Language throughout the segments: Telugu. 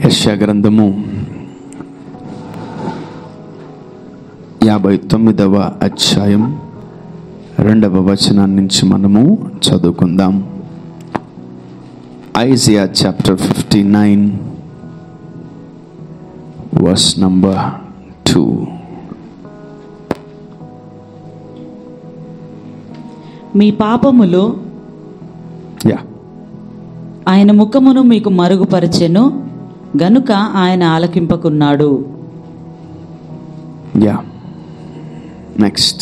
యెషయా గ్రంథము 59వ అధ్యాయం 2వ వచనం నుంచి మనము చదువుకుందాం. Isaiah chapter 59 verse number 2. మీ పాపములు ఆయన ముఖమును మీకు మరుగుపరచెను గనుక ఆయన ఆలకింపకున్నాడు. నెక్స్ట్.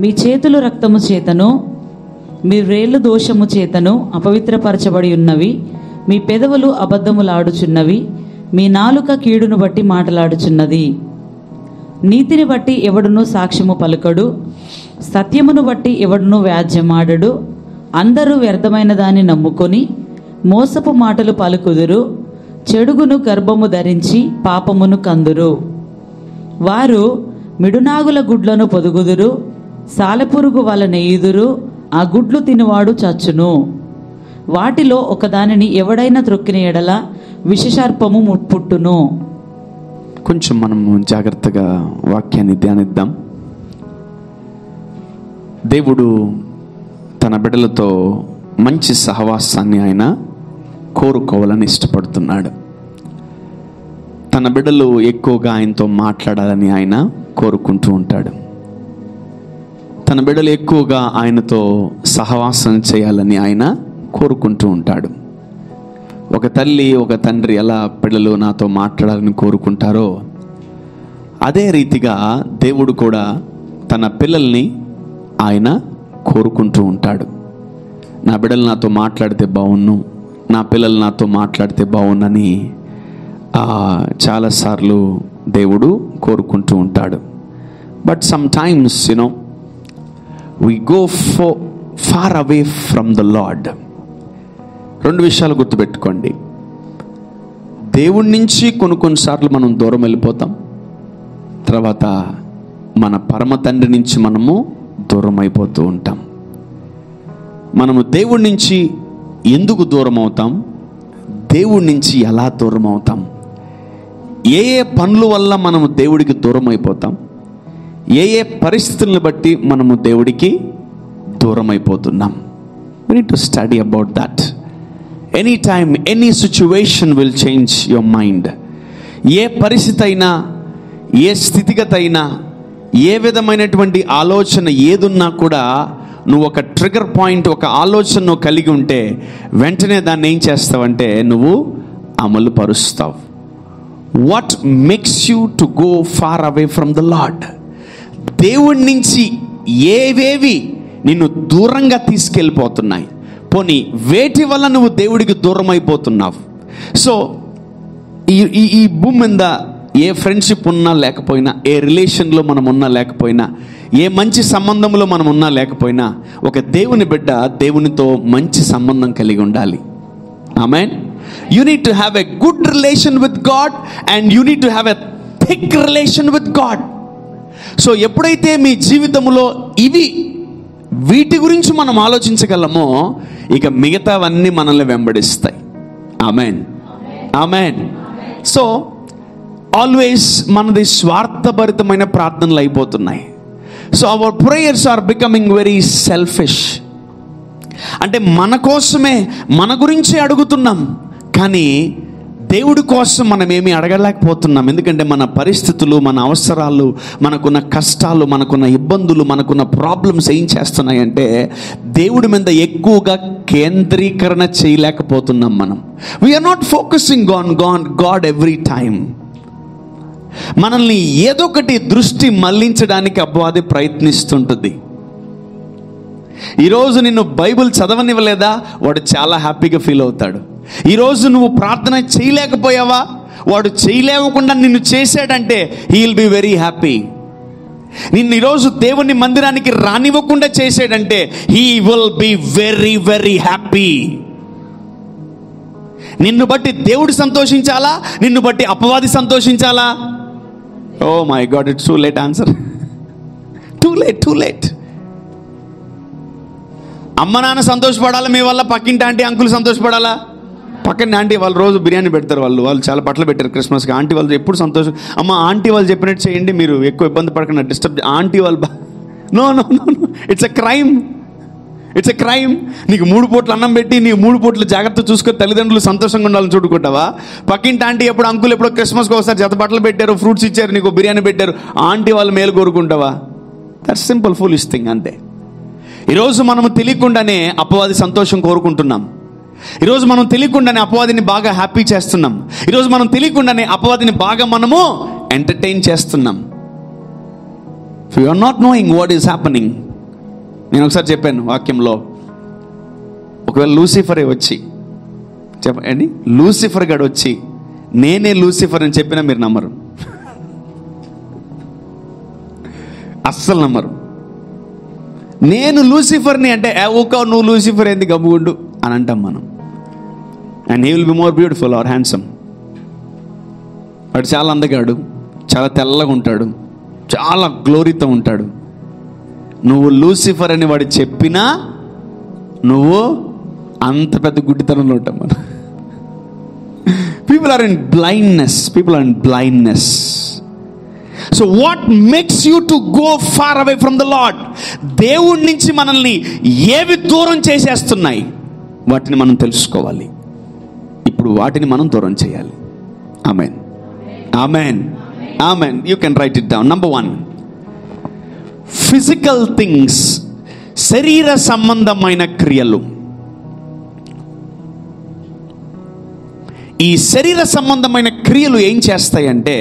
మీ చేతులు రక్తము చేతను మీ వేళ్ళు దోషము చేతను అపవిత్రపరచబడి ఉన్నవి. మీ పెదవులు అబద్ధములాడుచున్నవి. మీ నాలుక కీడును బట్టి మాటలాడుచున్నది. నీతిని బట్టి ఎవడును సాక్ష్యము పలుకడు, సత్యమును బట్టి ఎవడును వ్యాజ్యమాడడు. అందరూ వ్యర్థమైన దాన్ని నమ్ముకొని మోసపు మాటలు పలుకుదురు. చెడుగును గర్భము ధరించి పాపమును కందురు. వారు మిడునాగుల గుడ్లను పొదుగుదురు, సాలెపురుగు వల నెయ్యుదురు. ఆ గుడ్లు తినువాడు చచ్చును. వాటిలో ఒకదానిని ఎవడైనా త్రొక్కిన ఎడల విషసర్పము పుట్టును. కొంచెం మనము జాగ్రత్తగా వాక్యాన్ని ధ్యానిద్దాం. దేవుడు తన బిడ్డలతో మంచి సహవాసాన్ని ఆయన కోరుకోవాలని ఇష్టపడుతున్నాడు. తన బిడ్డలు ఎక్కువగా ఆయనతో మాట్లాడాలని ఆయన కోరుకుంటూ ఉంటాడు. తన బిడ్డలు ఎక్కువగా ఆయనతో సహవాసం చేయాలని ఆయన కోరుకుంటూ ఉంటాడు. ఒక తల్లి ఒక తండ్రి ఎలా పిల్లలు నాతో మాట్లాడాలని కోరుకుంటారో అదే రీతిగా దేవుడు కూడా తన పిల్లల్ని ఆయన కోరుకుంటూ ఉంటాడు. నా బిడ్డలు నాతో మాట్లాడితే బాగున్ను, నా పిల్లలు నాతో మాట్లాడితే బాగున్నని చాలాసార్లు దేవుడు కోరుకుంటూ ఉంటాడు. But some times we go far away from the Lord. రెండు విషయాలు గుర్తుపెట్టుకోండి. దేవుడి నుంచి కొన్నిసార్లు మనం దూరం వెళ్ళిపోతాం. తర్వాత మన పరమ తండ్రి నుంచి మనము దూరం అయిపోతూ ఉంటాం. మనము దేవుడి నుంచి ఎందుకు దూరం అవుతాం, దేవుడి నుంచి ఎలా దూరం అవుతాం, ఏ ఏ పనుల వల్ల మనము దేవుడికి దూరం అయిపోతాం, ఏ ఏ పరిస్థితులను బట్టి మనము దేవుడికి దూరం అయిపోతున్నాం. We need to study about that. Anytime, any situation will change your mind. ఏ పరిస్థితి అయినా, ఏ స్థితిగతి అయినా, ఏ విధమైనటువంటి ఆలోచన ఏదున్నా కూడా నువ్వు ఒక ట్రిగర్ పాయింట్, ఒక ఆలోచన నువ్వు కలిగి ఉంటే వెంటనే దాన్ని ఏం చేస్తావంటే నువ్వు అమలు పరుస్తావు. What makes you to go far away from the Lord? దేవుడి నుంచి ఏవేవి నిన్ను దూరంగా తీసుకెళ్ళిపోతున్నాయి, పోనీ వేటి వల్ల నువ్వు దేవుడికి దూరం అయిపోతున్నావు? సో ఈ భూమి మీద ఏ ఫ్రెండ్షిప్ ఉన్నా లేకపోయినా, ఏ రిలేషన్లో మనం ఉన్నా లేకపోయినా, ఏ మంచి సంబంధంలో మనం ఉన్నా లేకపోయినా, ఒక దేవుని బిడ్డ దేవునితో మంచి సంబంధం కలిగి ఉండాలి. Amen. You need to have a good relation with God and you need to have a thick relation with God. So ఎప్పుడైతే మీ జీవితంలో వీటి గురించి మనం ఆలోచించగలమో ఇక మిగతావన్నీ మనల్ని వెంబడిస్తాయి. ఆమేన్, ఆమేన్. సో ఆల్వేస్ మనది స్వార్థభరితమైన ప్రార్థనలు అయిపోతున్నాయి. So our prayers are becoming very selfish. అంటే మన కోసమే, మన గురించే అడుగుతున్నాం, కానీ దేవుడి కోసం మనం ఏమీ అడగలేకపోతున్నాం. ఎందుకంటే మన పరిస్థితులు, మన అవసరాలు, మనకున్న కష్టాలు, మనకున్న ఇబ్బందులు, మనకున్న ప్రాబ్లమ్స్ ఏం చేస్తున్నాయంటే దేవుడి మీద ఎక్కువగా కేంద్రీకరణ చేయలేకపోతున్నాం. మనం we're not focusing on God every time. మనల్ని ఏదో ఒకటి దృష్టి మళ్లించడానికి అపవాది ప్రయత్నిస్తుంటుంది. ఈరోజు నిన్ను బైబిల్ చదవనివ్వలేదా, వాడు చాలా హ్యాపీగా ఫీల్ అవుతాడు. ఈరోజు నువ్వు ప్రార్థన చేయలేకపోయావా, వాడు చేయలేకుండా నిన్ను చేశాడంటే he will be very happy. నిన్ను ఈరోజు దేవుని మందిరానికి రానివ్వకుండా చేశాడంటే he will be very very happy. నిన్ను బట్టి దేవుడు సంతోషించాలా, నిన్ను బట్టి అపవాది సంతోషించాలా? Oh my God, it's too late answer. Too late. అమ్మ నాన్న సంతోషపడాలా మీ వల్ల, పక్కింటి ఆంటీ అంకుల్ సంతోషపడాలా? పక్కన ఆంటీ వాళ్ళు రోజు బిర్యానీ పెడతారు, వాళ్ళు చాలా బట్టలు పెట్టారు క్రిస్మస్కి. ఆంటీ వాళ్ళు ఎప్పుడు సంతోషం, అమ్మ ఆంటీ వాళ్ళు చెప్పినట్టు చేయండి, మీరు ఎక్కువ ఇబ్బంది పడకుండా డిస్టర్బ్. ఆంటీ వాళ్ళు no no no no, it's a crime, it's a crime. నీకు 3 పూటలు అన్నం పెట్టి నీకు 3 పూటలు జాగ్రత్త చూసుకొని తల్లిదండ్రులు సంతోషంగా ఉండాలని చూడుకుంటావా? పక్కింటి ఆంటీ ఎప్పుడు అంకుల్ ఎప్పుడో క్రిస్మస్కి ఒకసారి జత బట్టలు పెట్టారు, ఫ్రూట్స్ ఇచ్చారు, నీకు బిర్యానీ పెట్టారు, ఆంటీ వాళ్ళు మేలు కోరుకుంటావా? దట్స్ సింపుల్ ఫూలిష్ థింగ్ అంతే. ఈరోజు మనము తెలియకుండానే అపవాది సంతోషం కోరుకుంటున్నాం. ఈరోజు మనం తెలియకుండానే అపవాదిని బాగా హ్యాపీ చేస్తున్నాం. ఈరోజు మనం తెలియకుండానే అపవాదిని బాగా మనము ఎంటర్టైన్ చేస్తున్నాం. You are not knowing what is happening. నేను ఒకసారి చెప్పాను వాక్యంలో, ఒకవేళ లూసిఫరే వచ్చి చెప్పండి, లూసిఫర్ గడు వచ్చి నేనే లూసిఫర్ అని చెప్పినా మీరు నమ్మరు, అస్సలు నమ్మరు. నేను లూసిఫర్ని అంటే ఊకా నువ్వు లూసిఫర్ ఏంది గమ్ముగుండు అని అంటాం మనం. And he will be more beautiful or handsome. వాడు చాలా అందగాడు, చాలా తెల్లగా ఉంటాడు, చాలా గ్లోరీతో ఉంటాడు. నువ్వు లూసిఫర్ అని వాడు చెప్పినా నువ్వు అంత పెద్ద గుడ్డితనంలో ఉంటాం మనం. People are in blindness. So what makes you to go far away from the Lord? దేవుడి నుంచి మనల్ని ఏవి దూరం చేసేస్తున్నాయి వాటిని మనం తెలుసుకోవాలి. ఇప్పుడు వాటిని మనం దూరం చేయాలి. Amen, amen, amen. You can write it down. Number 1, physical things, శరీర సంబంధమైన క్రియలు. ఈ శరీర సంబంధమైన క్రియలు ఏం చేస్తాయంటే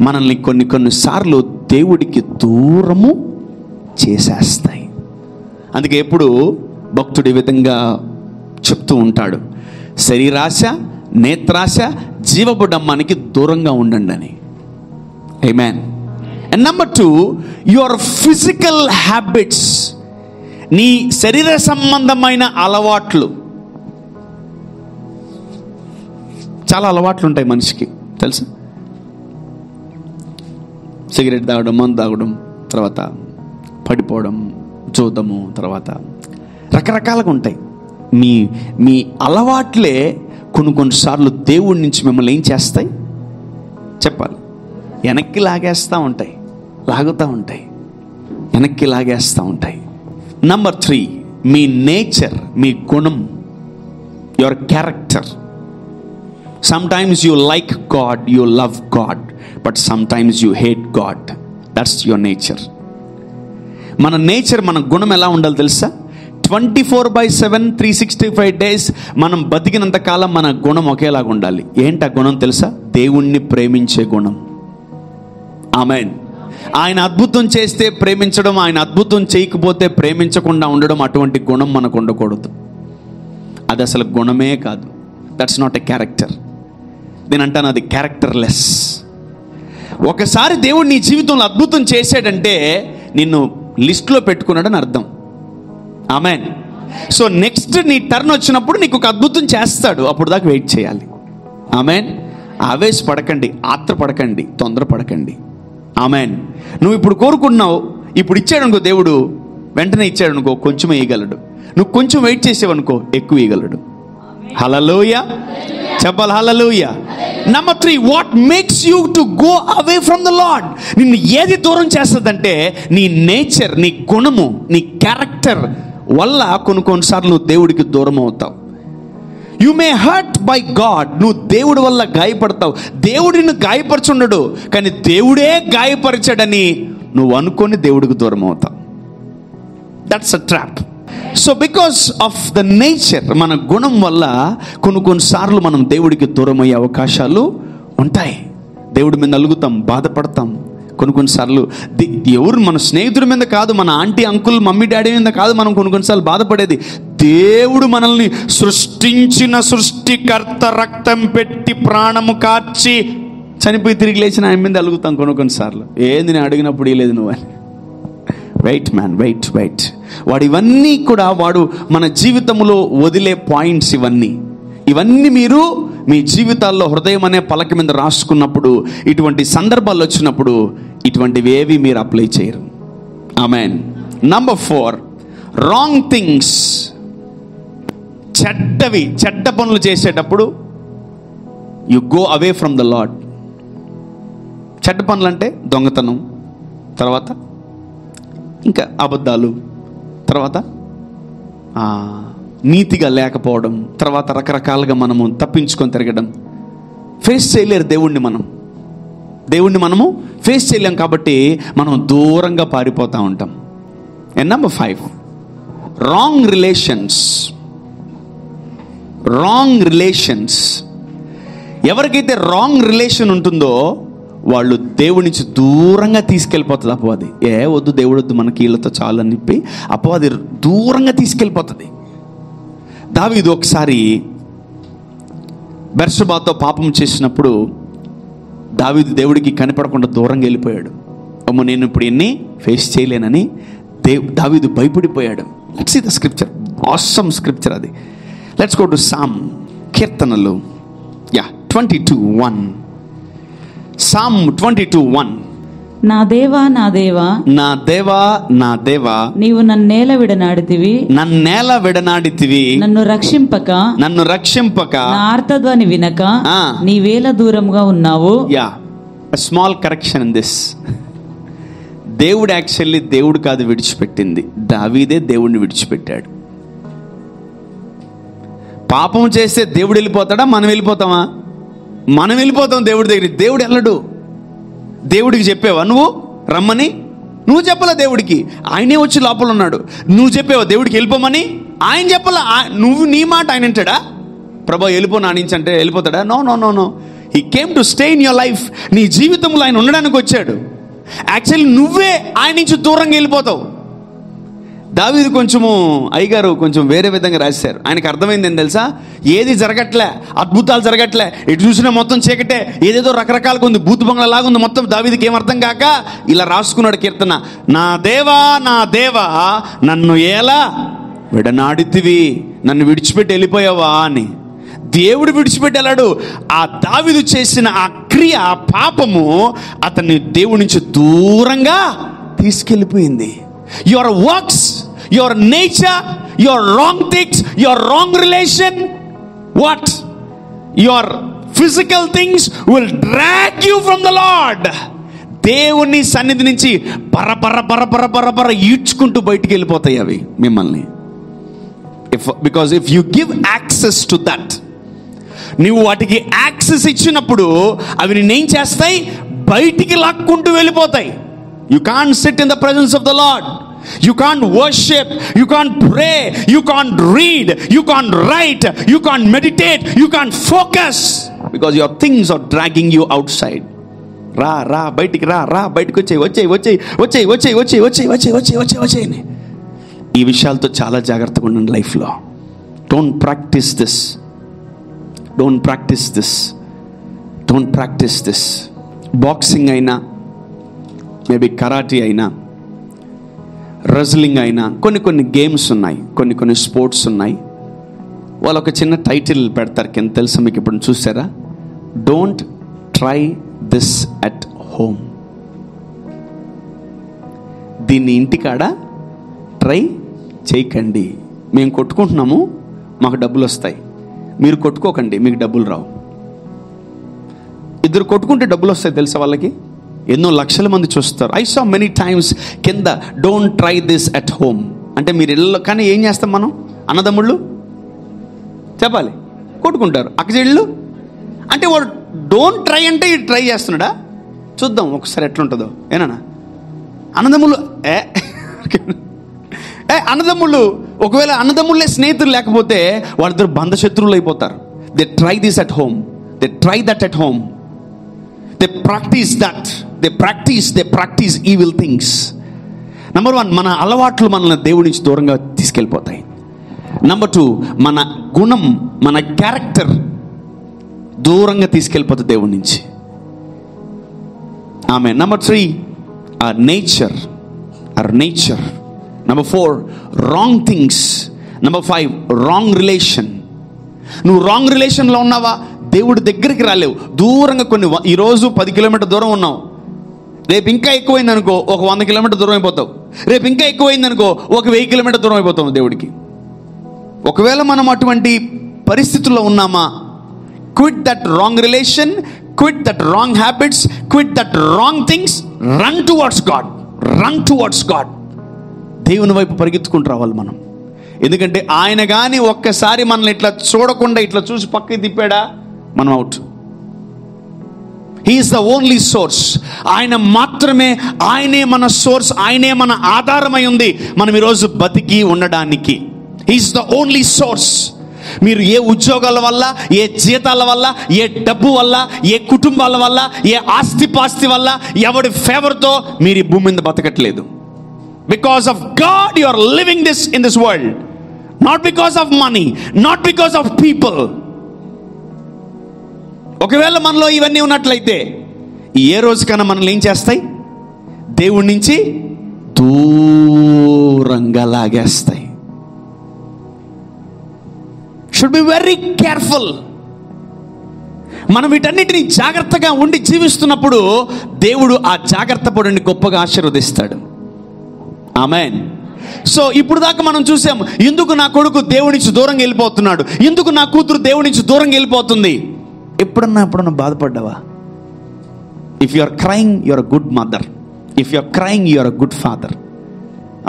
మనల్ని కొన్నిసార్లు దేవుడికి దూరము చేసేస్తాయి. అందుకే ఎప్పుడు భక్తుడు ఈ విధంగా చెప్తూ ఉంటాడు, శరీరాశ, నేత్రాశ, జీవబుడమ్మానికి దూరంగా ఉండండి అని. Amen. And number 2, your physical habits, నీ శరీర సంబంధమైన అలవాట్లు. చాలా అలవాట్లు ఉంటాయి మనిషికి, తెలుసా? సిగరెట్ తాగడం, మందు తాగడం, తర్వాత పడిపోవడం, చూడము, తర్వాత రకరకాలుగా ఉంటాయి. మీ అలవాట్లే కొన్నిసార్లు దేవుడి నుంచి మిమ్మల్ని ఏం చేస్తాయి చెప్పాలి? వెనక్కి లాగేస్తూ ఉంటాయి, లాగుతూ ఉంటాయి, వెనక్కి లాగేస్తూ ఉంటాయి. నంబర్ 3, మీ నేచర్, మీ గుణం, your character. Sometimes you like God, you love God, but sometimes you hate God. That's your nature. మన నేచర్, మన గుణం ఎలా ఉండాలి తెలుసా? 24/7 365 days మనం బతికినంత కాలం మన గుణం ఒకేలాగా ఉండాలి. ఏంటి ఆ గుణం తెలుసా? దేవుణ్ణి ప్రేమించే గుణం. ఆమేన్. ఆయన అద్భుతం చేస్తే ప్రేమించడం, ఆయన అద్భుతం చేయకపోతే ప్రేమించకుండా ఉండడం, అటువంటి గుణం మనకు ఉండకూడదు. అది అసలు గుణమే కాదు. That's not a character. నేను అంటాను అది క్యారెక్టర్లెస్. ఒకసారి దేవుడు నీ జీవితంలో అద్భుతం చేశాడంటే నిన్ను లిస్ట్లో పెట్టుకున్నాడని అర్థం. ఆమేన్. సో నెక్స్ట్ నీ టర్న్ వచ్చినప్పుడు నీకు ఒక అద్భుతం చేస్తాడు, అప్పుడు దాకా వెయిట్ చేయాలి. ఆమేన్. ఆవేశపడకండి, ఆత్రపడకండి, తొందరపడకండి. ఆమేన్. నువ్వు ఇప్పుడు కోరుకున్నావు, ఇప్పుడు ఇచ్చాడు అనుకో దేవుడు, వెంటనే ఇచ్చాడు అనుకో కొంచెం ఇవ్వగలడు. నువ్వు కొంచెం వెయిట్ చేసావనుకో ఎక్కువ ఇవ్వగలడు. హల్లెలూయా చెప్పాలి. Hallelujah. Number 3, what makes you to go away from the Lord? నిన్ను ఏది దూరం చేస్తుందంటే నీ నేచర్, నీ గుణము, నీ క్యారెక్టర్ వల్ల కొన్నిసార్లు నువ్వు దేవుడికి దూరం అవుతావు. You may hurt by God. నువ్వు దేవుడి వల్ల గాయపడతావు. దేవుడిని గాయపరచుండడు, కానీ దేవుడే గాయపరిచాడని నువ్వు అనుకొని దేవుడికి దూరం అవుతావు. That's a trap. So because of the nature, మన గుణం వల్ల కొన్నిసార్లు మనం దేవుడికి దూరం అయ్యే అవకాశాలు ఉంటాయి. దేవుడి మీద అలుగుతాం, బాధపడతాం. కొన్నిసార్లు ఎవరు, మన స్నేహితుడి మీద కాదు, మన ఆంటీ అంకుల్ మమ్మీ డాడీ మీద కాదు మనం కొన్నిసార్లు బాధపడేది. దేవుడు మనల్ని సృష్టించిన సృష్టికర్త రక్తం పెట్టి ప్రాణము కార్చి చనిపోయి తిరిగి లేచిన ఆయన మీద అలుగుతాం కొన్నిసార్లు. ఏంది నేను అడిగినప్పుడు ఇవ్వలేదు నువ్వు అని. Wait man, wait. వాడు ఇవన్నీ కూడా వాడు మన జీవితంలో వదిలే పాయింట్స్. ఇవన్నీ మీరు మీ జీవితాల్లో హృదయం అనే పలక మీద రాసుకున్నప్పుడు, ఇటువంటి సందర్భాలు వచ్చినప్పుడు ఇటువంటివి ఏవి మీరు అప్లై చేయరు. ఆమేన్. నంబర్ 4, రాంగ్ థింగ్స్, చెడ్డ పనులు చేసేటప్పుడు you go away from the lord. చెడ్డ పనులు అంటే దొంగతనం, తర్వాత ఇంకా అబద్ధాలు, తర్వాత నీతిగా లేకపోవడం, తర్వాత రకరకాలుగా మనము తప్పించుకొని తిరగడం. ఫేస్ చేయలేరు దేవుణ్ణి మనము ఫేస్ చేయలేం, కాబట్టి మనం దూరంగా పారిపోతూ ఉంటాం. And number 5, wrong relations. ఎవరికైతే రాంగ్ రిలేషన్ ఉంటుందో వాళ్ళు దేవుడి నుంచి దూరంగా తీసుకెళ్ళిపోతుంది అపవాది. వద్దు, దేవుడు వద్దు, మనకి వీళ్ళతో చాలు అని చెప్పి అపవాది దూరంగా తీసుకెళ్ళిపోతుంది. దావీదు ఒకసారి బెర్షబాతో పాపం చేసినప్పుడు దావీదు దేవుడికి కనపడకుండా దూరంగా వెళ్ళిపోయాడు. అమ్మో, నేను ఇప్పుడు ఎన్ని ఫేస్ చేయలేనని దావీదు భయపడిపోయాడు. Let's see the scripture, awesome scripture అది. లెట్స్ గో టు సామ్, కీర్తనలు 22:1. సామ్ 22:1. నా దేవా నా దేవా నా దేవా నా దేవా, నీవు నన్నేల విడనాడితివి నన్ను రక్షింపక నా ఆర్తధ్వని వినక నీవేల దూరంగా ఉన్నావు. Small correction in this. దేవుడు యాక్చువల్లీ దేవుడు కాదు విడిచిపెట్టింది, దావీదే దేవుడిని విడిచిపెట్టాడు. పాపం చేస్తే దేవుడు వెళ్ళిపోతాడా? మనం వెళ్ళిపోతామా? మనం వెళ్ళిపోతాం దేవుడి దగ్గరికి. దేవుడు వెళ్ళడు. దేవుడికి చెప్పావా నువ్వు రమ్మని? నువ్వు చెప్పలా దేవుడికి, ఆయనే వచ్చి లోపల ఉన్నాడు. నువ్వు చెప్పావా దేవుడికి వెళ్ళిపోమని? ఆయన చెప్పలా. నువ్వు నీ మాట ఆయన వింటాడా? ప్రభా వెళ్ళిపో నా నుంచి అంటే వెళ్ళిపోతాడా? No no no no. He came to stay in your life. నీ జీవితంలో ఆయన ఉండడానికి వచ్చాడు. యాక్చువల్లీ నువ్వే ఆయన నుంచి దూరంగా వెళ్ళిపోతావు. దావీదు అయ్యగారు కొంచెం వేరే విధంగా రాశారు. ఆయనకు అర్థమైంది ఏం తెలుసా? ఏది జరగట్లే, అద్భుతాలు జరగట్లే, ఎటు చూసినా మొత్తం చీకటే, ఏదేదో రకరకాలుగా ఉంది, భూత బంగ్లా లాగా ఉంది మొత్తం. దావీదుకి ఏం అర్థం కాక ఇలా రాసుకున్నాడు కీర్తన, నా దేవా నా దేవా నన్ను ఎలా విడనాడితివి, నన్ను విడిచిపెట్టి వెళ్ళిపోయావా అని. దేవుడు విడిచిపెట్టి వెళ్ళాడు. ఆ దావీదు చేసిన ఆ క్రియ, ఆ పాపము అతన్ని దేవుడి నుంచి దూరంగా తీసుకెళ్ళిపోయింది. Your works, your nature, your wrong things, your wrong relation, what? Your physical things will drag you from the Lord. దేవుని సన్నిధి నుంచి పర ఈడ్చుకుంటూ బయటికి వెళ్ళిపోతాయి అవి మిమ్మల్ని. Because if you give access to that, నీవు వాటికి యాక్సెస్ ఇచ్చినప్పుడు అవి నిన్నేం చేస్తాయి? బయటికి లాక్కుంటూ వెళ్ళిపోతాయి. You can't sit in the presence of the Lord. You can't worship. You can't pray. You can't read. You can't write. You can't meditate. You can't focus. Because your things are dragging you outside. రా బయటికి రా బయటికి వచ్చేయి. ఈ విషయాలతో చాలా జాగ్రత్తగా ఉండండి లైఫ్లో. Don't practice this. బాక్సింగ్ అయినా, మేబీ కరాటీ అయినా, రెజ్లింగ్ అయినా, కొన్ని గేమ్స్ ఉన్నాయి, కొన్ని స్పోర్ట్స్ ఉన్నాయి. వాళ్ళు ఒక చిన్న టైటిల్ పెడతారు కింద, తెలుసా మీకు? ఇప్పుడు చూసారా? Don't try this at home. దీన్ని ఇంటికాడ ట్రై చేయకండి. మేము కొట్టుకుంటున్నాము, మాకు డబ్బులు వస్తాయి. మీరు కొట్టుకోకండి, మీకు డబ్బులు రావు. ఇద్దరు కొట్టుకుంటే డబ్బులు వస్తాయి తెలుసా వాళ్ళకి? ఎన్నో లక్షల మంది చూస్తారు. ఐ సా మెనీ టైమ్స్ కింద don't try this at home అంటే మీరు ఇళ్ళలో. కానీ ఏం చేస్తాం మనం? అన్నదమ్ముళ్ళు చెప్పాలి కొట్టుకుంటారు. అక్కచెళ్ళు అంటే వాడు డోంట్ ట్రై అంటే ట్రై చేస్తున్నాడా? చూద్దాం ఒకసారి ఎట్లుంటుందో. ఏనా అన్నదమ్ముళ్ళు అన్నదమ్ముళ్ళు ఒకవేళ అన్నదమ్ముళ్ళే స్నేహితులు లేకపోతే వాళ్ళిద్దరు బంధశత్రువులు అయిపోతారు. They try this at home, they try that at home, they practice that, they practice evil things. Number 1, మన అలవాట్లు మనల్ని దేవుడి నుంచి దూరంగా తీసుకెళ్ళిపోతాయి. నెంబర్ 2, మన గుణం, మన క్యారెక్టర్ దూరంగా తీసుకెళ్ళిపోతుంది దేవుడి నుంచి. ఆమె. Number 3, our nature. Number 4, wrong things. Number 5, wrong relation. నువ్వు రాంగ్ రిలేషన్లో ఉన్నావా? దేవుడి దగ్గరికి రాలేవు, దూరంగా. ఈరోజు 10 కిలోమీటర్ దూరం ఉన్నావు, రేపు ఇంకా ఎక్కువైంది అనుకో ఒక 100 కిలోమీటర్ దూరం అయిపోతావు, రేపు ఇంకా ఎక్కువైంది అనుకో ఒక 1000 కిలోమీటర్ దూరం అయిపోతావు దేవుడికి. ఒకవేళ మనం అటువంటి పరిస్థితుల్లో ఉన్నామా, quit that wrong relation, quit that wrong habits, quit that wrong things, run towards God, run towards God. దేవుని వైపు పరిగెత్తుకుంటూ రావాలి మనం. ఎందుకంటే ఆయన కానీ ఒక్కసారి మనల్ని ఇట్లా చూడకుండా ఇట్లా చూసి పక్కకి తిప్పాడా, మనం out. He is the only source. ఆయన మాత్రమే, ఆయనే మన సోర్స్, ఆయనే మన ఆధారమై ఉంది మనం ఈరోజు బతికి ఉండడానికి. He is the only source. మీరు ఏ ఉద్యోగాల వల్ల, ఏ జీతాల వల్ల, ఏ డబ్బు వల్ల, ఏ కుటుంబాల వల్ల, ఏ ఆస్తిపాస్తి వల్ల, ఎవడి ఫేవర్తో మీరు ఈ భూమి మీద బతకట్లేదు. Because of God you are living this in this world, not because of money, not because of people. ఒకవేళ మనలో ఇవన్నీ ఉన్నట్లయితే ఏ రోజుకైనా మనల్ని ఏం చేస్తాయి, దేవుడి నుంచి దూరంగా లాగేస్తాయి. Should be very careful. మనం వీటన్నిటిని జాగ్రత్తగా ఉండి జీవిస్తున్నప్పుడు దేవుడు ఆ జాగ్రత్త పడిని గొప్పగా ఆశీర్వదిస్తాడు. ఆమేన్. సో ఇప్పుడు దాకా మనం చూసాం, ఎందుకు నా కొడుకు దేవుడి నుంచి దూరంగా వెళ్ళిపోతున్నాడు, ఎందుకు నా కూతురు దేవుడి నుంచి దూరంగా వెళ్ళిపోతుంది. ఎప్పుడన్నా బాధపడ్డావా? If you are crying, you are a good mother. If you are crying, you are a good father.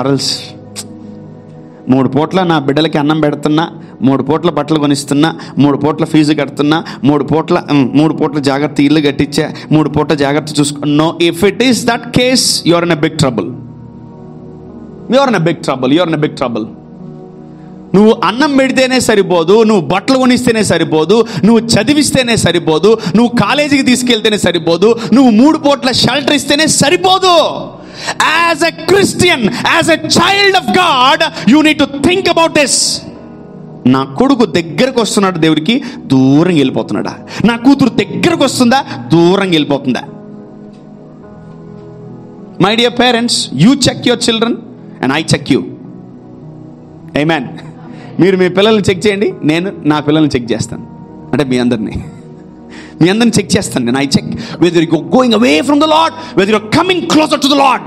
అరల్స్ 3 పూట్ల నా బిడ్డలకి అన్నం పెడుతున్నా, 3 పూట్ల బట్టలు కొనిస్తున్నా, 3 పూట్ల ఫీజు కడుతున్నా, 3 పూట్ల జాగ్రత్త ఇల్లు కట్టించా, 3 పూట్ల జాగ్రత్త చూసుకో. No, if it is that case, you are in a big trouble. You are in a big trouble. You are in a big trouble. నువ్వు అన్నం పెడితేనే సరిపోదు, నువ్వు బట్టలు కొనిస్తేనే సరిపోదు, నువ్వు చదివిస్తేనే సరిపోదు, నువ్వు కాలేజీకి తీసుకెళ్తేనే సరిపోదు, నువ్వు 3 పూట్ల షెల్టర్ ఇస్తేనే సరిపోదు. As a Christian, as a child of God, you need to think about this. నా కొడుకు దగ్గరకు వస్తున్నాడు దేవుడికి, దూరంగా వెళ్ళిపోతున్నాడా? నా కూతురు దగ్గరకు వస్తుందా, దూరంగా వెళ్ళిపోతుందా? My dear parents, you check your children and I check you. Amen. మీరు మీ పిల్లల్ని చెక్ చేయండి, నేను నా పిల్లల్ని చెక్ చేస్తాను. అంటే మీ అందరినీ చెక్ చేస్తాను నేను. I check whether you going away from the Lord, whether you are coming closer to the Lord.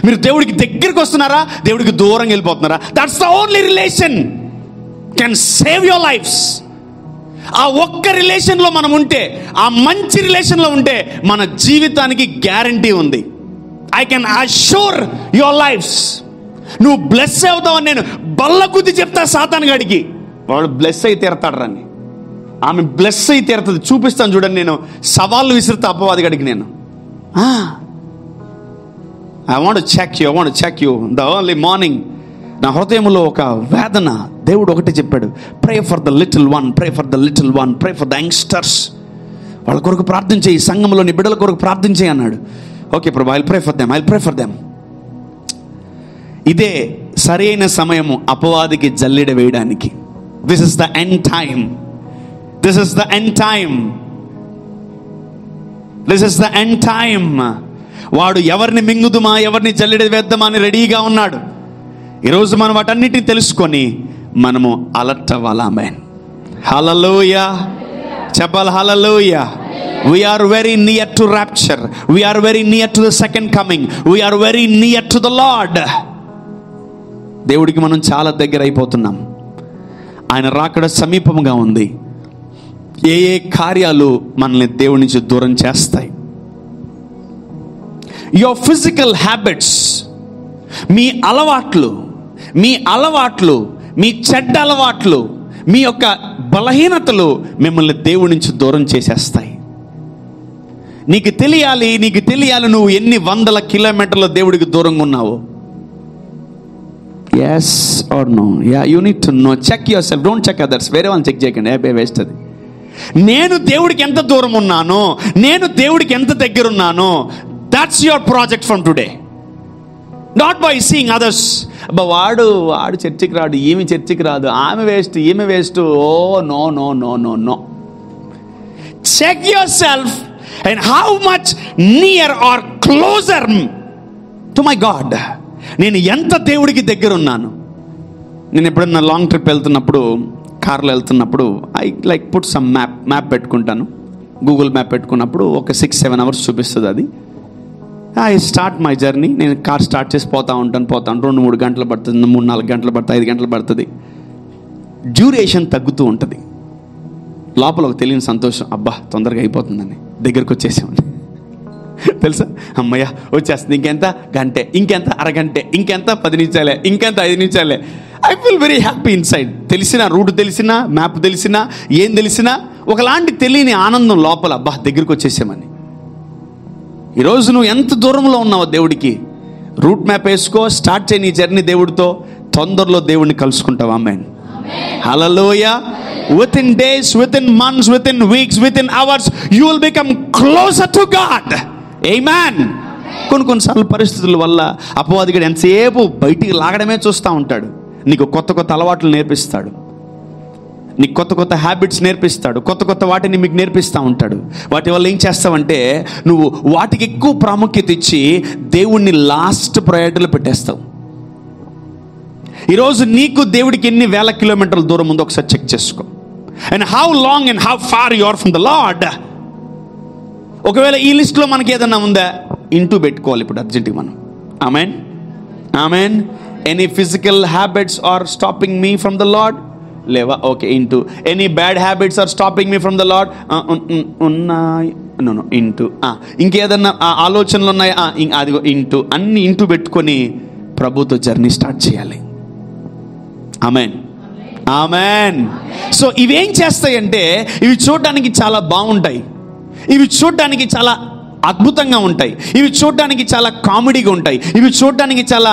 మీరు దేవుడికి దగ్గరికి వస్తున్నారా, దేవుడికి దూరంగా వెళ్ళిపోతున్నారా? That's the only relation can save your lives. ఆ ఒక్క రిలేషన్లో మనం ఉంటే, ఆ మంచి రిలేషన్లో ఉంటే మన జీవితానికి గ్యారంటీ ఉంది. I can assure your lifes. నువ్వు బ్లెస్ అవుతావని నేను బల్ల గుద్ది చెప్తా సాతాను గడికి, వాడు బ్లెస్ అయి తీరతాడు రాని, ఆమె బ్లెస్ అయి తీరుతుంది. చూపిస్తాను చూడండి, నేను సవాళ్ళు విసురుతా అపవాది గడికి. నేను I want check you the early morning. నా హృదయంలో ఒక వేదన. దేవుడు ఒకటి చెప్పాడు, pray for the little one, pray for the little one, pray for the youngsters. వాళ్ళ కొరకు ప్రార్థన చేయి, సంఘంలోని బిడ్డల కొరకు ప్రార్థన చేయి అన్నాడు. Okay Prabhu, I'll pray for them. ఇదే సరైన సమయము అపవాదికి జల్లెడ వేయడానికి. This is the end time. This is the end time. This is the end time. వాడు ఎవరిని మింగుదుమా, ఎవరిని జల్లెడ వేద్దామా అని రెడీగా ఉన్నాడు. ఈరోజు మనం వాటన్నిటిని తెలుసుకొని మనము అలర్ట్ అవ్వాలి. ఆమేన్. హల్లెలూయా చెప్పాలి. హల్లెలూయా. We are very near to rapture. We are very near to the second coming. We are very near to the Lord. దేవుడికి మనం చాలా దగ్గర అయిపోతున్నాం. ఆయన రాకడ సమీపంగా ఉంది. ఏ ఏ కార్యాలు మనల్ని దేవుడి నుంచి దూరం చేస్తాయి? యువర్ ఫిజికల్ హ్యాబిట్స్, మీ అలవాట్లు, మీ చెడ్డ అలవాట్లు, మీ యొక్క బలహీనతలు మిమ్మల్ని దేవుడి నుంచి దూరం చేసేస్తాయి. నీకు తెలియాలి నువ్వు ఎన్ని వందల కిలోమీటర్ల దేవుడికి దూరంగా ఉన్నావు. yes or no? yeah, you need to know. check yourself, don't check others. వేరే వాళ్ళని చెక్ చేయకండి, వేస్ట్ అది. నేను దేవుడికి ఎంత దూరం ఉన్నానో, నేను దేవుడికి ఎంత దగ్గర ఉన్నానో, that's your project from today. Not by seeing others. అబ్బా వాడు చర్చికి రాడు, ఈమె చర్చికి రాదు, ఆమె వేస్ట్, ఈమె waste. Oh no no no no no. Check yourself and how much near are closer to my God. నేను ఎంత దేవుడికి దగ్గర ఉన్నాను. నేను ఎప్పుడన్నా లాంగ్ ట్రిప్ వెళ్తున్నప్పుడు, కార్లో వెళ్తున్నప్పుడు I like put some map పెట్టుకుంటాను. గూగుల్ మ్యాప్ పెట్టుకున్నప్పుడు ఒక 6-7 అవర్స్ చూపిస్తుంది అది. I start my journey. నేను కార్ స్టార్ట్ చేసి పోతా ఉంటాను. 2-3 గంటలు పడుతుంది, 3-4 గంటలు పడుతుంది, 5 గంటలు పడుతుంది. డ్యూరేషన్ తగ్గుతూ ఉంటుంది. లోపల ఒక తెలియని సంతోషం, అబ్బా తొందరగా అయిపోతుందని దగ్గరకు వచ్చేసామని. తెలుసా, అమ్మయ్య వచ్చేస్తుంది, ఇంకెంత గంటే, ఇంకెంత అరగంటే, ఇంకెంత 10 నిమిషాలే, ఇంకెంత 5 నిమిషాలే. I feel very happy inside. తెలిసిన రూట్ తెలిసినా, మ్యాప్ తెలిసినా, ఏం తెలిసినా ఒకలాంటి తెలియని ఆనందం లోపల, అబ్బా దగ్గరికి వచ్చేసామని. ఈరోజు నువ్వు ఎంత దూరంలో ఉన్నావో దేవుడికి, రూట్ మ్యాప్ వేసుకో, స్టార్ట్ చేయి నీ జర్నీ దేవుడితో. తొందరలో దేవుడిని కలుసుకుంటావు. ఆమేన్. హల్లెలూయా. Within days, within months, within weeks, within hours, you will become closer to God. Amen. కొన్నిసార్లు పరిస్థితుల వల్ల అపవాదిగాడు ఎంతసేపు బయటికి లాగడమే చూస్తూ ఉంటాడు. నీకు కొత్త కొత్త అలవాట్లు నేర్పిస్తాడు, నీకు కొత్త కొత్త హ్యాబిట్స్ నేర్పిస్తాడు, కొత్త కొత్త వాటిని మీకు నేర్పిస్తూ ఉంటాడు. వాటి వల్ల ఏం చేస్తావంటే నువ్వు వాటికి ఎక్కువ ప్రాముఖ్యత ఇచ్చి దేవుణ్ణి లాస్ట్ ప్రయారిటీలో పెట్టేస్తావు. ఈరోజు నీకు దేవుడికి ఎన్ని వేల కిలోమీటర్ల దూరం ఉందో ఒకసారి చెక్ చేసుకో. And how long and how far you are from the Lord. ఒకవేళ ఈ లిస్ట్లో మనకి ఏదన్నా ఉందా, ఇంటూ పెట్టుకోవాలి ఇప్పుడు అర్జెంట్గా మనం. Amen, amen. Any physical habits are stopping me from the Lord? లేవా? Okay, into. Any bad habits are stopping me from the Lord? ఉన్నాయి. No into. ఇంకేదన్నా ఆలోచనలు ఉన్నాయా? అదిగో ఇంటూ. అన్ని ఇంటూ పెట్టుకొని ప్రభుతో జర్నీ స్టార్ట్ చేయాలి. Amen, amen. సో ఇవేం చేస్తాయంటే ఇవి చూడడానికి చాలా బాగుంటాయి, ఇవి చూడడానికి చాలా అద్భుతంగా ఉంటాయి, ఇవి చూడడానికి చాలా కామెడీగా ఉంటాయి, ఇవి చూడడానికి చాలా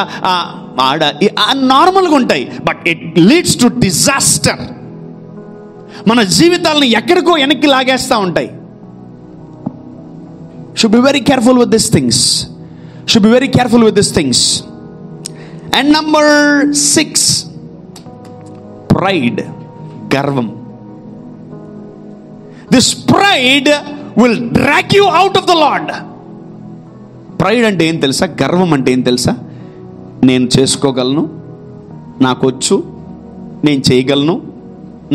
నార్మల్గా ఉంటాయి. But it leads to disaster. మన జీవితాలను ఎక్కడికో వెనక్కి లాగేస్తూ ఉంటాయి. Should be very careful with this things, should be very careful with this things. And number 6, pride, గర్వం. This pride will drag you out of the Lord. Pride అంటే ఏం తెలుసా? గర్వం అంటే ఏం తెలుసా? నేను చేసుకోగలను, నాకొచ్చు, నేను చేయగలను,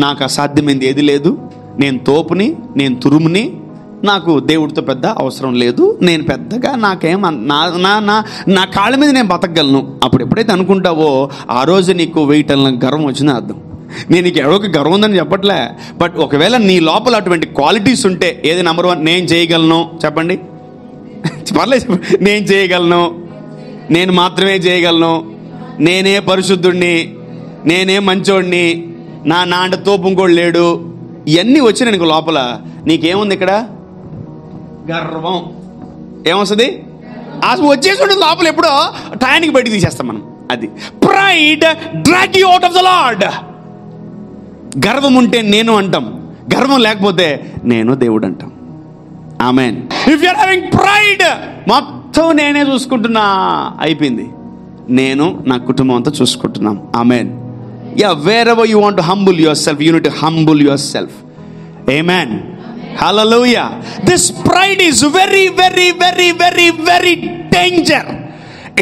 నాకు అసాధ్యమైంది ఏది లేదు, నేను తోపుని, నేను తురుముని, నాకు దేవుడితో పెద్ద అవసరం లేదు, నేను పెద్దగా నాకేం నా కాళ్ళ మీద నేను బతకగలను. అప్పుడు ఎప్పుడైతే అనుకుంటావో ఆ రోజు నీకు వెయిటల్ని గర్వం వచ్చిందని అర్థం. నేను నీకు ఎవరికి గర్వం ఉందని చెప్పట్లే, బట్ ఒకవేళ నీ లోపల అటువంటి క్వాలిటీస్ ఉంటే, ఏది నెంబర్ 1? నేను చేయగలను. చెప్పండి, పర్లేదు. నేను చేయగలను, నేను మాత్రమే చేయగలను, నేనే పరిశుద్ధుడిని, నేనే మంచోడిని, నా అంటే తోపు ఇంకోడు లేడు. ఇవన్నీ వచ్చినాయి నీకు లోపల. నీకేముంది ఇక్కడ? గర్వం. ఏమొస్తుంది? అసలు వచ్చేసి ఉంటుంది లోపల. ఎప్పుడో టయానికి బయట తీసేస్తాం మనం. అది pride drag you out of the Lord. గర్వం ఉంటే నేను అంటాం, గర్వం లేకపోతే నేను దేవుడు అంటాం. Amen. If you are having pride, మొత్తం నేనే చూసుకుంటున్నా, అయిపోయింది. నేను నా కుటుంబం అంతా చూసుకుంటున్నాం. Amen. Yeah, wherever you want to humble yourself, you need to humble yourself. Amen. Hallelujah. This pride is very, very, very, very, very danger.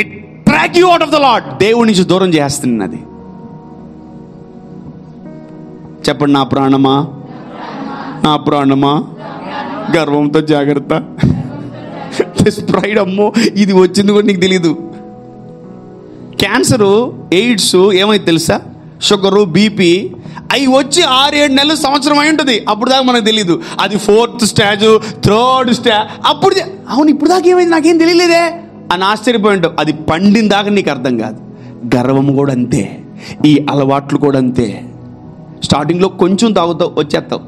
It drag you out of the Lord. దేవుడి నుంచి దూరం చేస్తుంది అది. చెప్పండి, నా ప్రాణమా, నా ప్రాణమా, గర్వంతో జాగ్రత్త. దిస్ ప్రైడ్, అమ్మో ఇది వచ్చింది కూడా నీకు తెలీదు. క్యాన్సరు, ఎయిడ్స్ ఏమైంది తెలుసా? షుగరు, బీపీ అవి వచ్చి 6-7 నెలలు, సంవత్సరం అయి ఉంటుంది. అప్పుడు దాకా మనకు తెలీదు. అది 4th స్టేజ్, 3rd స్టేజ్. అప్పుడు అవును ఇప్పుడు దాకా ఏమైంది నాకేం తెలియలేదే అని ఆశ్చర్యపోయి ఉంటావు. అది పండిన దాకా నీకు అర్థం కాదు. గర్వం కూడా అంతే, ఈ అలవాట్లు కూడా అంతే. స్టార్టింగ్లో కొంచెం తాగుతావు, వచ్చేస్తావు.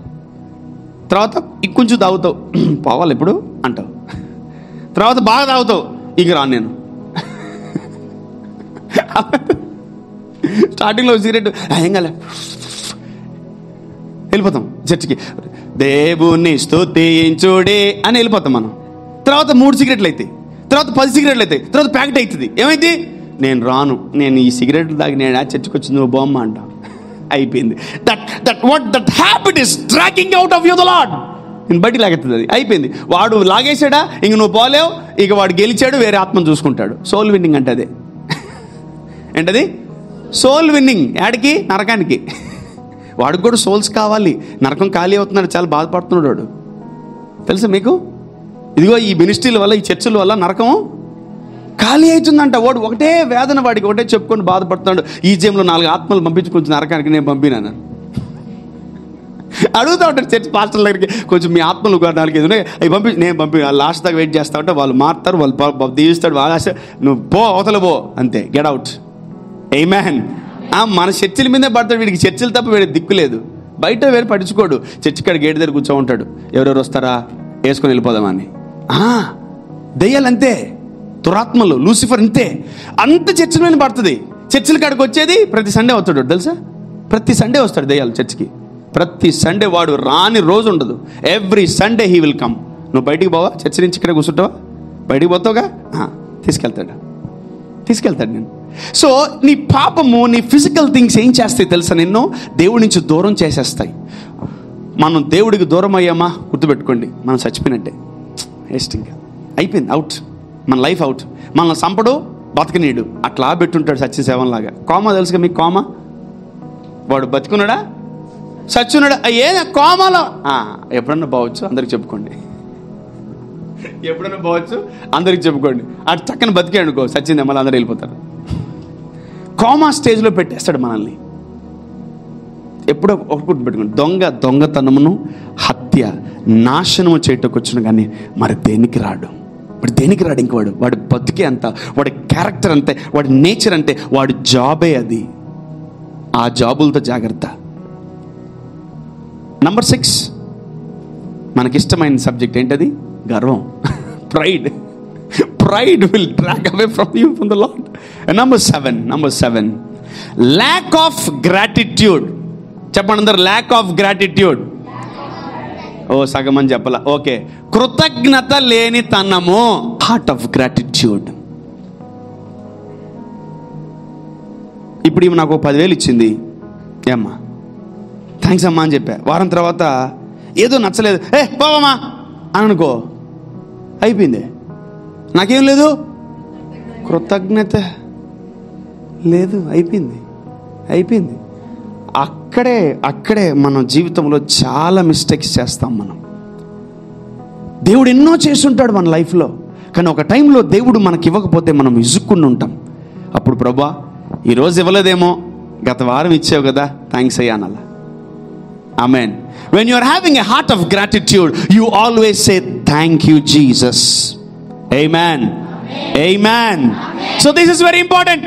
తర్వాత ఇంకొంచెం తాగుతావు, పోవాలి ఇప్పుడు అంటావు. తర్వాత బాగా తాగుతావు, ఇక రాను నేను. స్టార్టింగ్లో సిగరెట్ ఏం కాలే, వెళ్ళిపోతాం చర్చికి, దేవుని స్తుతించుడే అని వెళ్ళిపోతాం మనం. తర్వాత 3 సిగరెట్లు అవుతాయి, తర్వాత 10 సిగరెట్లు అవుతాయి, తర్వాత ప్యాకెట్ అవుతుంది. ఏమైంది? నేను రాను, నేను ఈ సిగరెట్లు దాకా నేను ఆ చర్చికి వచ్చింది, నువ్వు బొమ్మ అంట. అయిపోయింది. That habit is dragging out of you the lord. నేను బయటికి లాగెత్తుంది. అది అయిపోయింది. వాడు లాగేసాడా, ఇంక నువ్వు పోలేవు. ఇక వాడు గెలిచాడు, వేరే ఆత్మను చూసుకుంటాడు. సోల్ విన్నింగ్ అంటే అదే. ఏంటది? Soul winning. యాడికి? నరకానికి. వాడికి కూడా సోల్స్ కావాలి. నరకం ఖాళీ అవుతున్నాడు, చాలా బాధపడుతున్నాడు వాడు. తెలుసా మీకు? ఇదిగో ఈ మినిస్ట్రీల వల్ల, ఈ చర్చల వల్ల నరకం ఖాళీ అవుతుందంట. వాడు ఒకటే వేదన, వాడికి ఒకటే చెప్పుకొని బాధపడుతున్నాడు. ఈ జేమ్లో 4 ఆత్మలు పంపించుకుంటుంది నరకానికి, నేను పంపినాను. అడుగుతూ ఉంటారు చర్చ్ పాస్టర్ దగ్గరికి, కొంచెం మీ ఆత్మలు 4-5 ఉన్నాయి, అవి నేను పంపి లాస్ట్ దాకా వెయిట్ చేస్తా ఉంటే వాళ్ళు మారుతారు, వాళ్ళు దీవిస్తాడు, బాగా నువ్వు పో, అవతల పో, అంతే, గెట్ అవుట్. ఆమేన్. మన చర్చిల మీదే పడతాడు, వీడికి చర్చిలు తప్ప వేరే దిక్కు లేదు, బయట వేరే పట్టించుకోడు. చర్చి కాడ గేట్ దగ్గర కూర్చో ఉంటాడు, ఎవరెవరు వస్తారా వేసుకొని వెళ్ళిపోదామని. దెయ్యాలంతే, దురాత్మలు, లూసిఫర్ ఇంతే, అంత చర్చిల మీద పడుతుంది. చర్చిల కాడికి వచ్చేది ప్రతి సండే వస్తాడు తెలుసా, ప్రతి సండే వస్తాడు దెయ్యాలు చర్చికి. ప్రతి సండే వాడు రాని రోజు ఉండదు. Every Sunday he will come. నువ్వు బయటికి పోవా, చర్చి నుంచి ఇక్కడ కూర్చుంటావా, బయటికి పోతావుగా, తీసుకెళ్తాడు నేను. సో నీ పాపము, నీ ఫిజికల్ థింగ్స్ ఏం చేస్తాయి తెలుసా, నిన్ను దేవుడి నుంచి దూరం చేసేస్తాయి. మనం దేవుడికి దూరం అయ్యామా, గుర్తుపెట్టుకోండి, మనం చచ్చిపోయినట్టే, వేస్టింగ్ అయిపోయింది, అవుట్, మన లైఫ్ అవుట్. మనల్ని చంపడు, బతకనీడు, అట్లా పెట్టుంటాడు సత్య సేవంలాగా. కోమా తెలుసుగా మీకు, కోమా, వాడు బతుకున్నాడా చచ్చున్నాడా, కోమాలో ఎప్పుడన్నా పోవచ్చు, అందరికి చెప్పుకోండి, ఎప్పుడన్నా పోవచ్చు, అందరికి చెప్పుకోండి. అటు చక్కని బతికే అనుకో, సచ్చింది మళ్ళీ అందరూ వెళ్ళిపోతారు. కోమా స్టేజ్లో పెట్టేస్తాడు మనల్ని. ఎప్పుడో ఒకటి పెట్టుకోండి, దొంగతనమును, హత్య, నాశనము చేయటకు వచ్చును, కానీ మరి దేనికి రాడు ఇంక వాడి బతికే అంత, వాడి క్యారెక్టర్ అంతే, వాడి నేచర్ అంతే, వాడి జాబే అది. ఆ జాబులతో జాగ్రత్త. నంబర్ 6, మనకిష్టమైన సబ్జెక్ట్ ఏంటది, గర్వం, pride will drag away from you from the Lord. And number 7, lack of gratitude. చెప్పండి అందరు, lack of gratitude. సగం అని చెప్పాల, ఓకే. కృతజ్ఞత లేని తనము, హార్ట్ ఆఫ్ గ్రాటిట్యూడ్. ఇప్పుడు ఈమె నాకు 10,000 ఇచ్చింది, ఏమ్మా థ్యాంక్స్ అమ్మా అని చెప్పా. వారం తర్వాత ఏదో నచ్చలేదు, పోవమ్మా అని అనుకో, అయిపోయింది, నాకేం లేదు, కృతజ్ఞత లేదు, అయిపోయింది. అక్కడే మన జీవితంలో చాలా మిస్టేక్స్ చేస్తాం మనం. దేవుడు ఎన్నో చేస్తుంటాడు మన లైఫ్లో, కానీ ఒక టైంలో దేవుడు మనకి ఇవ్వకపోతే మనం ఇసుక్కుని ఉంటాం. అప్పుడు ప్రభువా ఈరోజు ఇవ్వలేదేమో, గత వారం ఇచ్చావు కదా, థ్యాంక్స్ అయ్యా అనాల. ఆమేన్. When you are having a heart of gratitude, you always say thank you Jesus. Amen. So this is very important.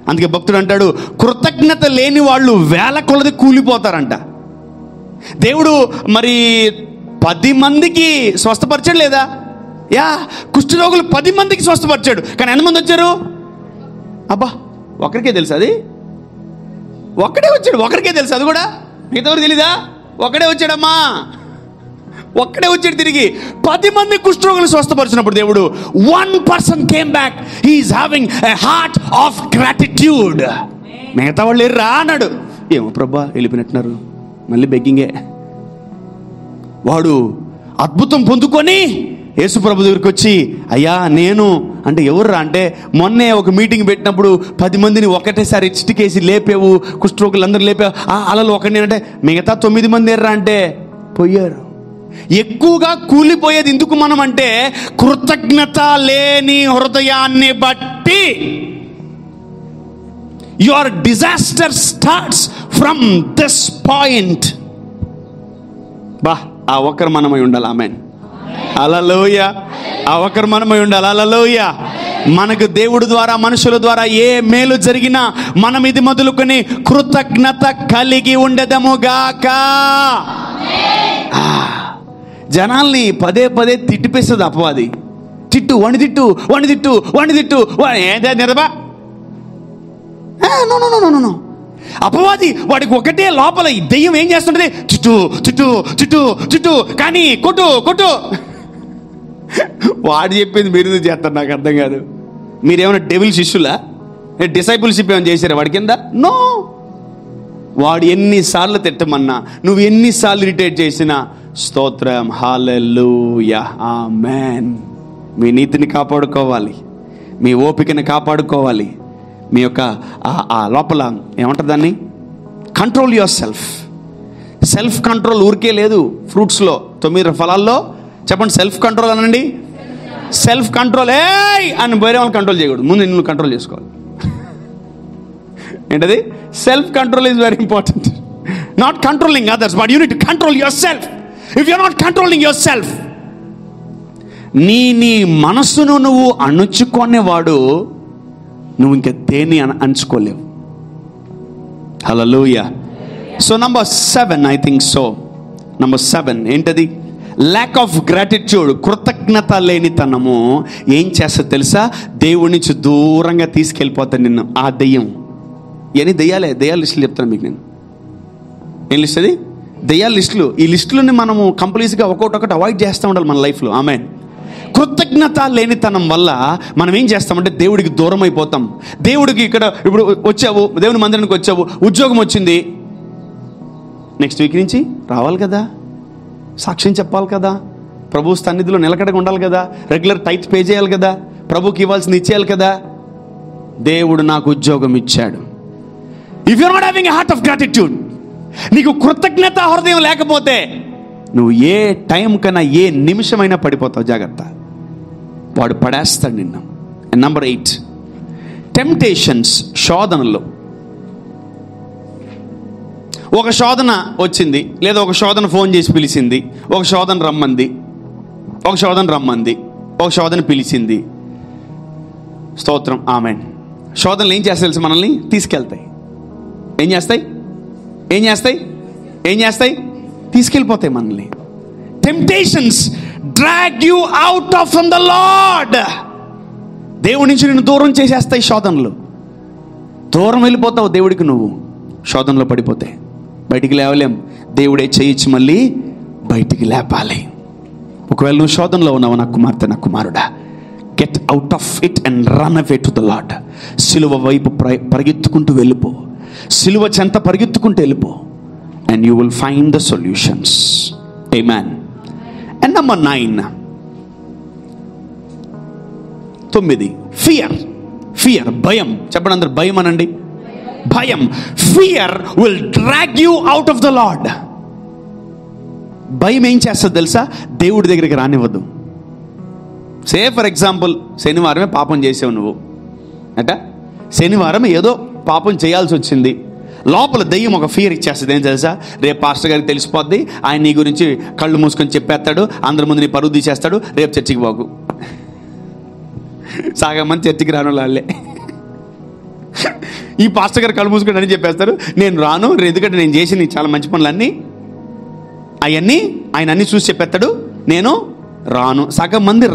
అందుకే భక్తుడు అంటాడు, కృతజ్ఞత లేని వాళ్ళు వేల కొలది కూలిపోతారంట. దేవుడు మరి 10 మందికి స్వస్థపరిచాడు లేదా, కుష్ఠరోగులు 10 మందికి స్వస్థపరిచాడు, కానీ ఎంతమంది వచ్చారు, అబ్బా ఒకరికే తెలుసు, అది ఒక్కడే వచ్చాడు, ఒకరికే తెలుసు, అది కూడా మిగతావారు తెలీదా, ఒక్కడే వచ్చాడమ్మా, ఒక్కడే వచ్చాడు తిరిగి. 10 మంది కుష్ఠరోగులు స్వస్థపరిచినప్పుడు దేవుడు, 1 person came back, he is having a heart of gratitude. మిగతా వాళ్ళు రా అన్నాడు, ఏమో ప్రభా వెళ్ళిపోయినట్టున్నారు, మళ్ళీ బెగ్గింగే. వాడు అద్భుతం పొందుకొని యేసు ప్రభు దగ్గరికి వచ్చి, అయ్యా నేను అంటే ఎవర్రా అంటే, మొన్నే ఒక మీటింగ్ పెట్టినప్పుడు 10 మందిని ఒకటేసారి చిటికేసి లేపావు, కుష్ఠరోగులందరూ లేపావు, అలలో ఒకటి అంటే మిగతా 9 మంది ఎర్రా అంటే పోయారు. ఎక్కువగా కూలిపోయేది ఎందుకు మనం అంటే, కృతజ్ఞత లేని హృదయాన్ని బట్టి. Your disaster starts from this point. ఆ ఒక్కరు మనమై ఉండాలి. ఆమేన్. హల్లెలూయా. ఆ ఒక్కరు మనమై ఉండాలి. హల్లెలూయా. మనకు దేవుడి ద్వారా, మనుషుల ద్వారా ఏ మేలు జరిగినా మనం ఇది మొదలుకొని కృతజ్ఞత కలిగి ఉండదముగాక. జనాల్ని పదే తిట్టిపేస్తుంది అపవాది. వాణ్ణి తిట్టు ఏదే నిరబా. నో. అపవాది వాడికి ఒకటే లోపల, దెయ్యం ఏం చేస్తుంటది, చుట్టూ కానీ కొట్టు. వాడు చెప్పింది మీరు చేస్తారు, నాకు అర్థం కాదు. మీరేమైనా డెవిల్ శిష్యులా, డిసైపుల్షిప్ ఏమైనా చేశారా వాడి కింద? నో. వాడు ఎన్నిసార్లు తిట్టమన్నా, నువ్వు ఎన్నిసార్లు ఇరిటేట్ చేసినా స్తోత్రం, హల్లెలూయా, ఆమేన్. మీ నీతిని కాపాడుకోవాలి, మీ ఓపికని కాపాడుకోవాలి, మీ యొక్క ఆ లోపల ఏమంటారు దాన్ని, కంట్రోల్ యువర్ సెల్ఫ్ కంట్రోల్ ఊరికే లేదు. ఫ్రూట్స్లో 9 ఫలాల్లో చెప్పండి, సెల్ఫ్ కంట్రోల్ అనండి. సెల్ఫ్ కంట్రోల్ అని వేరే వాళ్ళని కంట్రోల్ చేయకూడదు, ముందు నిన్ను కంట్రోల్ చేసుకోవాలి. ఏంటది? Self control is very important. Not controlling others, but you need to control yourself. If you are not controlling yourself, నీ మనస్సును నువ్వు అణుచుకునేవాడు, నువ్వు ఇంకా దేన్ని అణుచుకోలేవు. Hallelujah. So number 7, I think so, number 7 ఏంటది? Lack of gratitude. కృతజ్ఞత లేనితనము ఏం చేస్తా తెలుసా? దేవుడి నుంచి దూరంగా తీసుకెళ్ళిపోతాను నిన్ను ఆ దెయ్యం. ఇవన్నీ దెయ్యాల లిస్టులు చెప్తాను మీకు నేను. ఏం లిస్ట్ అది? దెయ్యాల లిస్టులు. ఈ లిస్టులని మనము కంప్లీట్గా ఒక్కొక్కటి అవాయిడ్ చేస్తూ ఉండాలి మన లైఫ్లో. ఆమేన్. కృతజ్ఞత లేనితనం వల్ల మనం ఏం చేస్తామంటే దేవుడికి దూరం అయిపోతాం. దేవుడికి ఇక్కడ ఇప్పుడు వచ్చావు, దేవుని మందిరానికి వచ్చావు, ఉద్యోగం వచ్చింది, నెక్స్ట్ వీక్ నుంచి రావాలి కదా, సాక్ష్యం చెప్పాలి కదా, ప్రభు సన్నిధిలో నిలకడగా ఉండాలి కదా, రెగ్యులర్ టైట్ పే చేయాలి కదా, ప్రభుకి ఇవ్వాల్సింది ఇచ్చేయాలి కదా. దేవుడు నాకు ఉద్యోగం ఇచ్చాడు. If you are not having a heart of gratitude, నీకు కృతజ్ఞత హృదయం లేకపోతే నువ్వు ఏ టైం కన్నా ఏ నిమిషమైనా పడిపోతావు. జాగ్రత్త, వాడు పడేస్తాడు నిన్ను. Number 8, temptations. శోధనలు. ఒక శోధన వచ్చింది, లేదా ఒక శోధన ఫోన్ చేసి పిలిచింది, ఒక శోధన రమ్మంది, ఒక శోధన పిలిచింది. స్తోత్రం, ఆమేన్. శోధనలు ఏం చేస్తాయి తెలుసు? మనల్ని తీసుకెళ్తాయి. ఏం చేస్తాయి? తీసుకెళ్ళిపోతాయి మనల్ని. Temptations drag you out of from the Lord. దేవుడి నుంచి నిన్ను దూరం చేసేస్తాయి శోధనలు. దూరం వెళ్ళిపోతావు దేవుడికి నువ్వు శోధనలో పడిపోతే. బయటికి లేవలేం. దేవుడే చేయించి మళ్ళీ బయటికి లేపాలి. ఒకవేళ నువ్వు శోధనలో ఉన్నావు, నా కుమార్తె, నా కుమారుడా, get out of it and run away to the lord. సిలువ వైపు పరిగెత్తుకుంటూ వెళ్ళిపో. సిలువ చెంత పరిగెత్తుకుంటూ వెళ్ళిపో. And you will find the solutions. Amen. And number 9, fear. భయం. చెప్పండి అందరు, భయం అనండి. భయం. Fear will drag you out of the Lord. భయం ఏం చేస్తుంది తెలుసా? దేవుడి దగ్గరికి రానివ్వదు. సే ఫర్ ఎగ్జాంపుల్, శనివారమే పాపం చేసావు నువ్వు అట. శనివారం ఏదో పాపం చేయాల్సి వచ్చింది. లోపల దెయ్యం ఒక ఫియర్ ఇచ్చేస్తుంది. ఏం తెలుసా? రేపు పాస్టర్ గారికి తెలిసిపోద్ది, ఆయన నీ గురించి కళ్ళు మూసుకొని చెప్పేస్తాడు, అందరి ముందు నీ పరువు తీసేస్తాడు, రేపు చర్చికి పోకు. సగం మంది చర్చికి రాను వాళ్ళే. ఈ పాస్టర్ గారు కళ్ళు మూసుకొని అని చెప్పేస్తారు, నేను రాను, ఎందుకంటే నేను చేసిన చాలా మంచి పనులన్నీ అవన్నీ ఆయన అన్నీ చూసి చెప్పేస్తాడు, నేను రాను. సగం మంది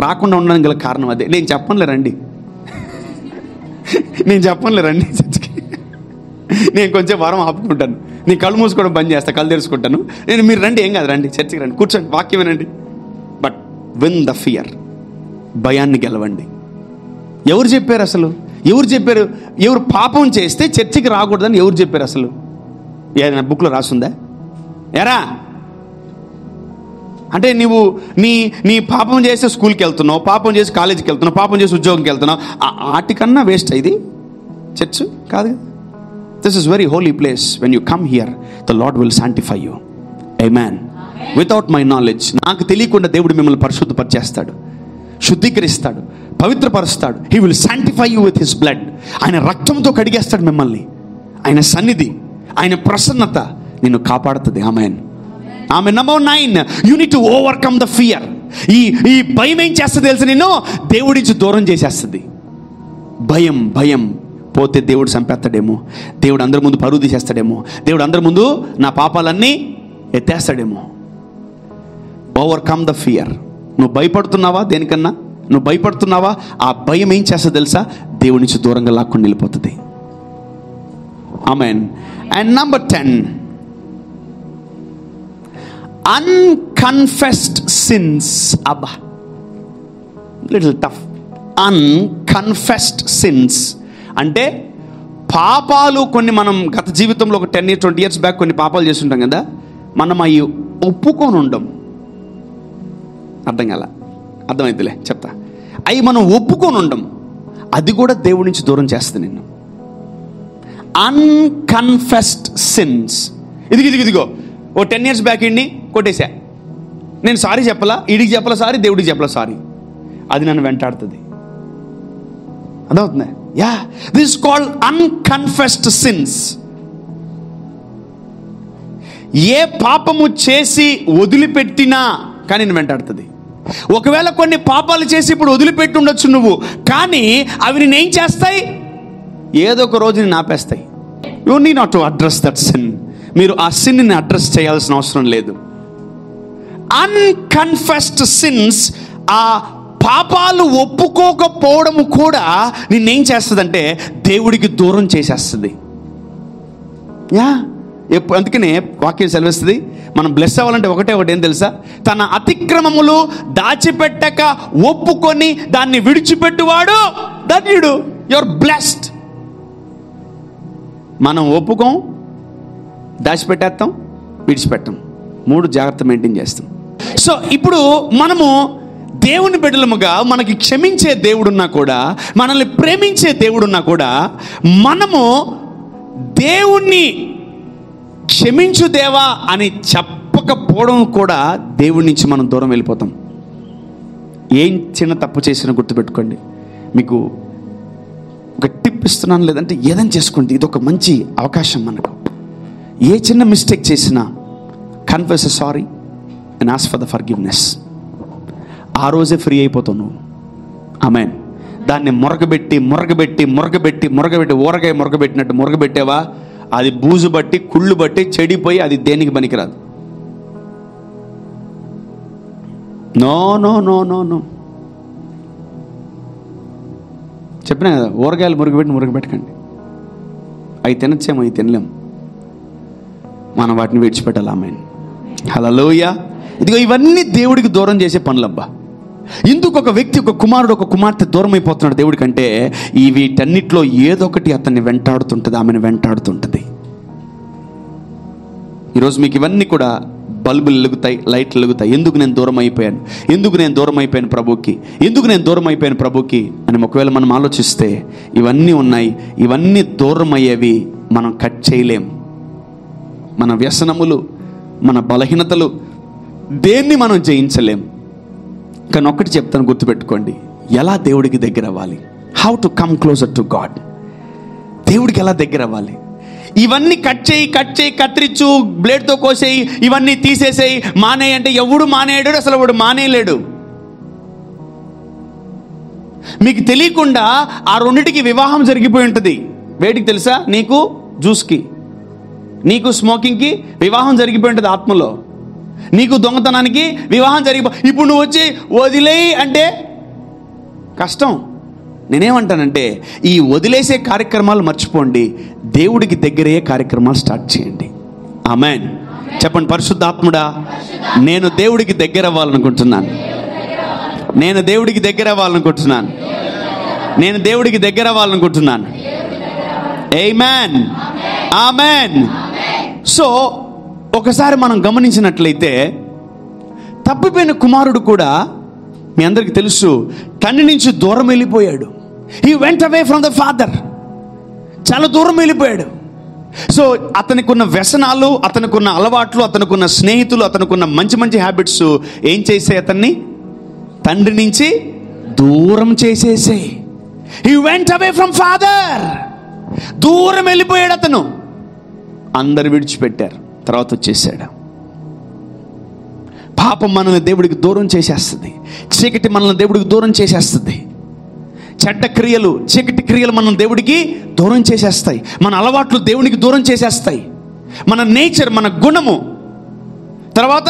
రాకుండా ఉండడానికి గల కారణం అదే. నేను చెప్పనులే రండి చర్చికి, నేను కొంచెం వారం ఆపుకుంటాను, నీ కళ్ళు మూసుకోవడం బంద్ చేస్తా, కళ్ళు తెరుచుకుంటాను, మీరు రండి, ఏం కాదు, రండి చర్చికి రండి, కూర్చోండి, వాక్యం వినండి. But win the fear. భయాన్ని గెలవండి. ఎవరు చెప్పారు అసలు? ఎవరు పాపం చేస్తే చర్చికి రాకూడదని ఎవరు చెప్పారు అసలు? ఏదైనా బుక్లో రాసుందా? ఎరా అంటే నువ్వు నీ పాపం చేస్తే స్కూల్కి వెళ్తున్నావు, పాపం చేసి కాలేజీకి వెళ్తున్నావు, పాపం చేసి ఉద్యోగంకి వెళ్తున్నావు, వాటికన్నా వేస్ట్ ఇది చర్చ్ కాదు. This is very holy place. When you come here the Lord will sanctify you. Amen. Without my knowledge, నాకు తెలియకుండా దేవుడు మిమ్మల్ని పరిశుద్ధపరిచేస్తాడు, శుద్ధీకరిస్తాడు, పవిత్రపరుస్తాడు. He will sanctify you with his blood. ఆయన రక్తంతో కడిగేస్తాడు మిమ్మల్ని. ఆయన సన్నిధి, ఆయన ప్రసన్నత నిన్ను కాపాడుతుంది. ఆమేన్. ఆమె. Number 9, you need to overcome the fear. ఈ భయం ఏం చేస్తుంది తెలుసు? నిన్ను దేవుడి నుంచి దూరం చేసేస్తుంది. భయం పోతే దేవుడు చంపేస్తాడేమో, దేవుడు అందరి ముందు పరువు తీసేస్తాడేమో, దేవుడు అందరి ముందు నా పాపాలన్నీ ఎత్తేస్తాడేమో. Overcome the fear. నువ్వు భయపడుతున్నావా? దేనికన్నా నువ్వు భయపడుతున్నావా? ఆ భయం ఏం చేస్తుంది తెలుసా? దేవుడి నుంచి దూరంగా లాక్కొని వెళ్ళిపోతుంది. Amen. And number 10, unconfessed sins. అబ్బా, లిటిల్ టఫ్. అన్కన్ఫెస్డ్ సిన్స్ అంటే పాపాలు కొన్ని మనం గత జీవితంలో ఒక 10 years 20 years బ్యాక్ కొన్ని పాపాలు చేస్తుంటాం కదా, మనం అవి ఒప్పుకొని ఉండం. అర్థమైందిలే చెప్తా. అవి మనం ఒప్పుకొని ఉండం. అది కూడా దేవుడి నుంచి దూరం చేస్తుంది నిన్ను. Unconfessed since. ఇదిగో ఓ 10 years బ్యాక్ ఇండి కొట్టేశా, నేను సారీ చెప్పలా, ఈడికి చెప్పలా సారీ, దేవుడికి చెప్పలా సారీ, అది నన్ను వెంటాడుతుంది. అర్థమవుతుందా? Yeah, this called unconfessed sins. ఏ పాపము చేసి వదిలిపెట్టినా కానీ నేను వెంటాడుతుంది. ఒకవేళ కొన్ని పాపాలు చేసి ఇప్పుడు వదిలిపెట్టి ఉండొచ్చు నువ్వు, కానీ అవి నేనేం చేస్తాయి? ఏదో ఒక రోజు నేను ఆపేస్తాయి. You need not to address that sin. మీరు ఆ సిన్ని అడ్రస్ చేయాల్సిన అవసరం లేదు. అన్కన్ఫెస్డ్ సిన్స్, ఆ పాపాలు ఒప్పుకోకపోవడం కూడా నిన్నేం చేస్తుందంటే దేవుడికి దూరం చేసేస్తుంది. అందుకనే వాక్యం సెలవిస్తుంది, మనం బ్లెస్ అవ్వాలంటే ఒకటే ఏం తెలుసా? తన అతిక్రమములు దాచిపెట్టక ఒప్పుకొని దాన్ని విడిచిపెట్టువాడు ధన్యుడు. Your blessed. మనం ఒప్పుకోం, దాచిపెట్టేస్తాం, విడిచిపెట్టాం, 3 జాగ్రత్త మెయింటైన్ చేస్తాం. సో ఇప్పుడు మనము దేవుని బిడ్డలముగా, మనకి క్షమించే దేవుడున్నా కూడా, మనల్ని ప్రేమించే దేవుడున్నా కూడా, మనము దేవుణ్ణి క్షమించు దేవా అని చెప్పకపోవడం కూడా దేవుడి నుంచి మనం దూరం వెళ్ళిపోతాం. ఏం చిన్న తప్పు చేసినా గుర్తుపెట్టుకోండి. మీకు ఒక టిప్ ఇస్తున్నాను, లేదంటే ఏదైనా చేసుకోండి. ఇది ఒక మంచి అవకాశం మనకు. ఏ చిన్న మిస్టేక్ చేసినా confess sorry and ask for the forgiveness. ఆ రోజే ఫ్రీ అయిపోతావు నువ్వు. ఆమేన్. దాన్ని మొరగబెట్టి ఊరగాయ మొరగబెట్టినట్టు మొరగబెట్టావా, అది బూజు బట్టి కుళ్ళు బట్టి చెడిపోయి అది దేనికి పనికిరాదు. No no no no no చెప్పినా కదా, ఊరగాయలు మురగబెట్టకండి. అవి తినచ్చేమో, అవి తినలేము, మనం వాటిని విడిచిపెట్టాలి. ఆమేన్. హల్లెలూయా. ఇదిగో ఇవన్నీ దేవుడికి దూరం చేసే పనులబ్బా. ఎందుకు ఒక వ్యక్తి, ఒక కుమారుడు, ఒక కుమార్తె దూరం అయిపోతున్నాడు దేవుడికి అంటే, ఈ వీటన్నిటిలో ఏదో ఒకటి అతన్ని వెంటాడుతుంటుంది, ఆమెను వెంటాడుతుంటుంది. ఈరోజు మీకు ఇవన్నీ కూడా బల్బులు వెలుగుతాయి, లైట్లు వెలుగుతాయి. ఎందుకు నేను దూరం అయిపోయాను ప్రభుకి, అని ఒకవేళ మనం ఆలోచిస్తే ఇవన్నీ ఉన్నాయి. ఇవన్నీ దూరం అయ్యేవి మనం కట్ చేయలేం. మన వ్యసనములు, మన బలహీనతలు, దేన్ని మనం జయించలేం. కానీ ఒక్కటి చెప్తాను, గుర్తుపెట్టుకోండి, ఎలా దేవుడికి దగ్గర అవ్వాలి. How to come closer to God. దేవుడికి ఎలా దగ్గర అవ్వాలి. ఇవన్నీ కట్ చేయి, కత్తిరించు, బ్లేడ్తో కోసేయి, ఇవన్నీ తీసేసేయి, మానేయి అంటే ఎవడు మానేయడు, అసలు వాడు మానేయలేడు. మీకు తెలియకుండా ఆ రెండిటికి వివాహం జరిగిపోయి ఉంటుంది. వేటికి తెలుసా? నీకు జ్యూస్కి, నీకు స్మోకింగ్కి వివాహం జరిగిపోయి ఉంటుంది ఆత్మలో. నీకు దొంగతనానికి వివాహం ఇప్పుడు నువ్వు వచ్చి వదిలేయి అంటే కష్టం. నేనేమంటానంటే, ఈ వదిలేసే కార్యక్రమాలు మర్చిపోండి, దేవుడికి దగ్గరయ్యే కార్యక్రమాలు స్టార్ట్ చేయండి. ఆమేన్. చెప్పండి, పరిశుద్ధాత్ముడా, నేను దేవుడికి దగ్గర అవ్వాలనుకుంటున్నాను. ఆమేన్. ఆమేన్. సో ఒకసారి మనం గమనించినట్లయితే, తప్పిపోయిన కుమారుడు కూడా మీ అందరికీ తెలుసు, తండ్రి నుంచి దూరం వెళ్ళిపోయాడు. He went away from the father. చాలా దూరం వెళ్ళిపోయాడు. సో అతనికున్న వ్యసనాలు, అతనికున్న అలవాట్లు, అతనికున్న స్నేహితులు, అతనికున్న మంచి మంచి హ్యాబిట్స్ ఏం చేసే అతన్ని తండ్రి నుంచి దూరం చేసేసే. He went away from father. దూరం వెళ్ళిపోయాడు అతను. అందరు విడిచిపెట్టారు, తర్వాత వచ్చేసాడు. పాపం మనల్ని దేవుడికి దూరం చేసేస్తుంది. చీకటి మనల్ని దేవుడికి దూరం చేసేస్తుంది. చెడ్డ క్రియలు, చీకటి క్రియలు మనం దేవుడికి దూరం చేసేస్తాయి. మన అలవాట్లు దేవునికి దూరం చేసేస్తాయి. మన నేచర్, మన గుణము. తర్వాత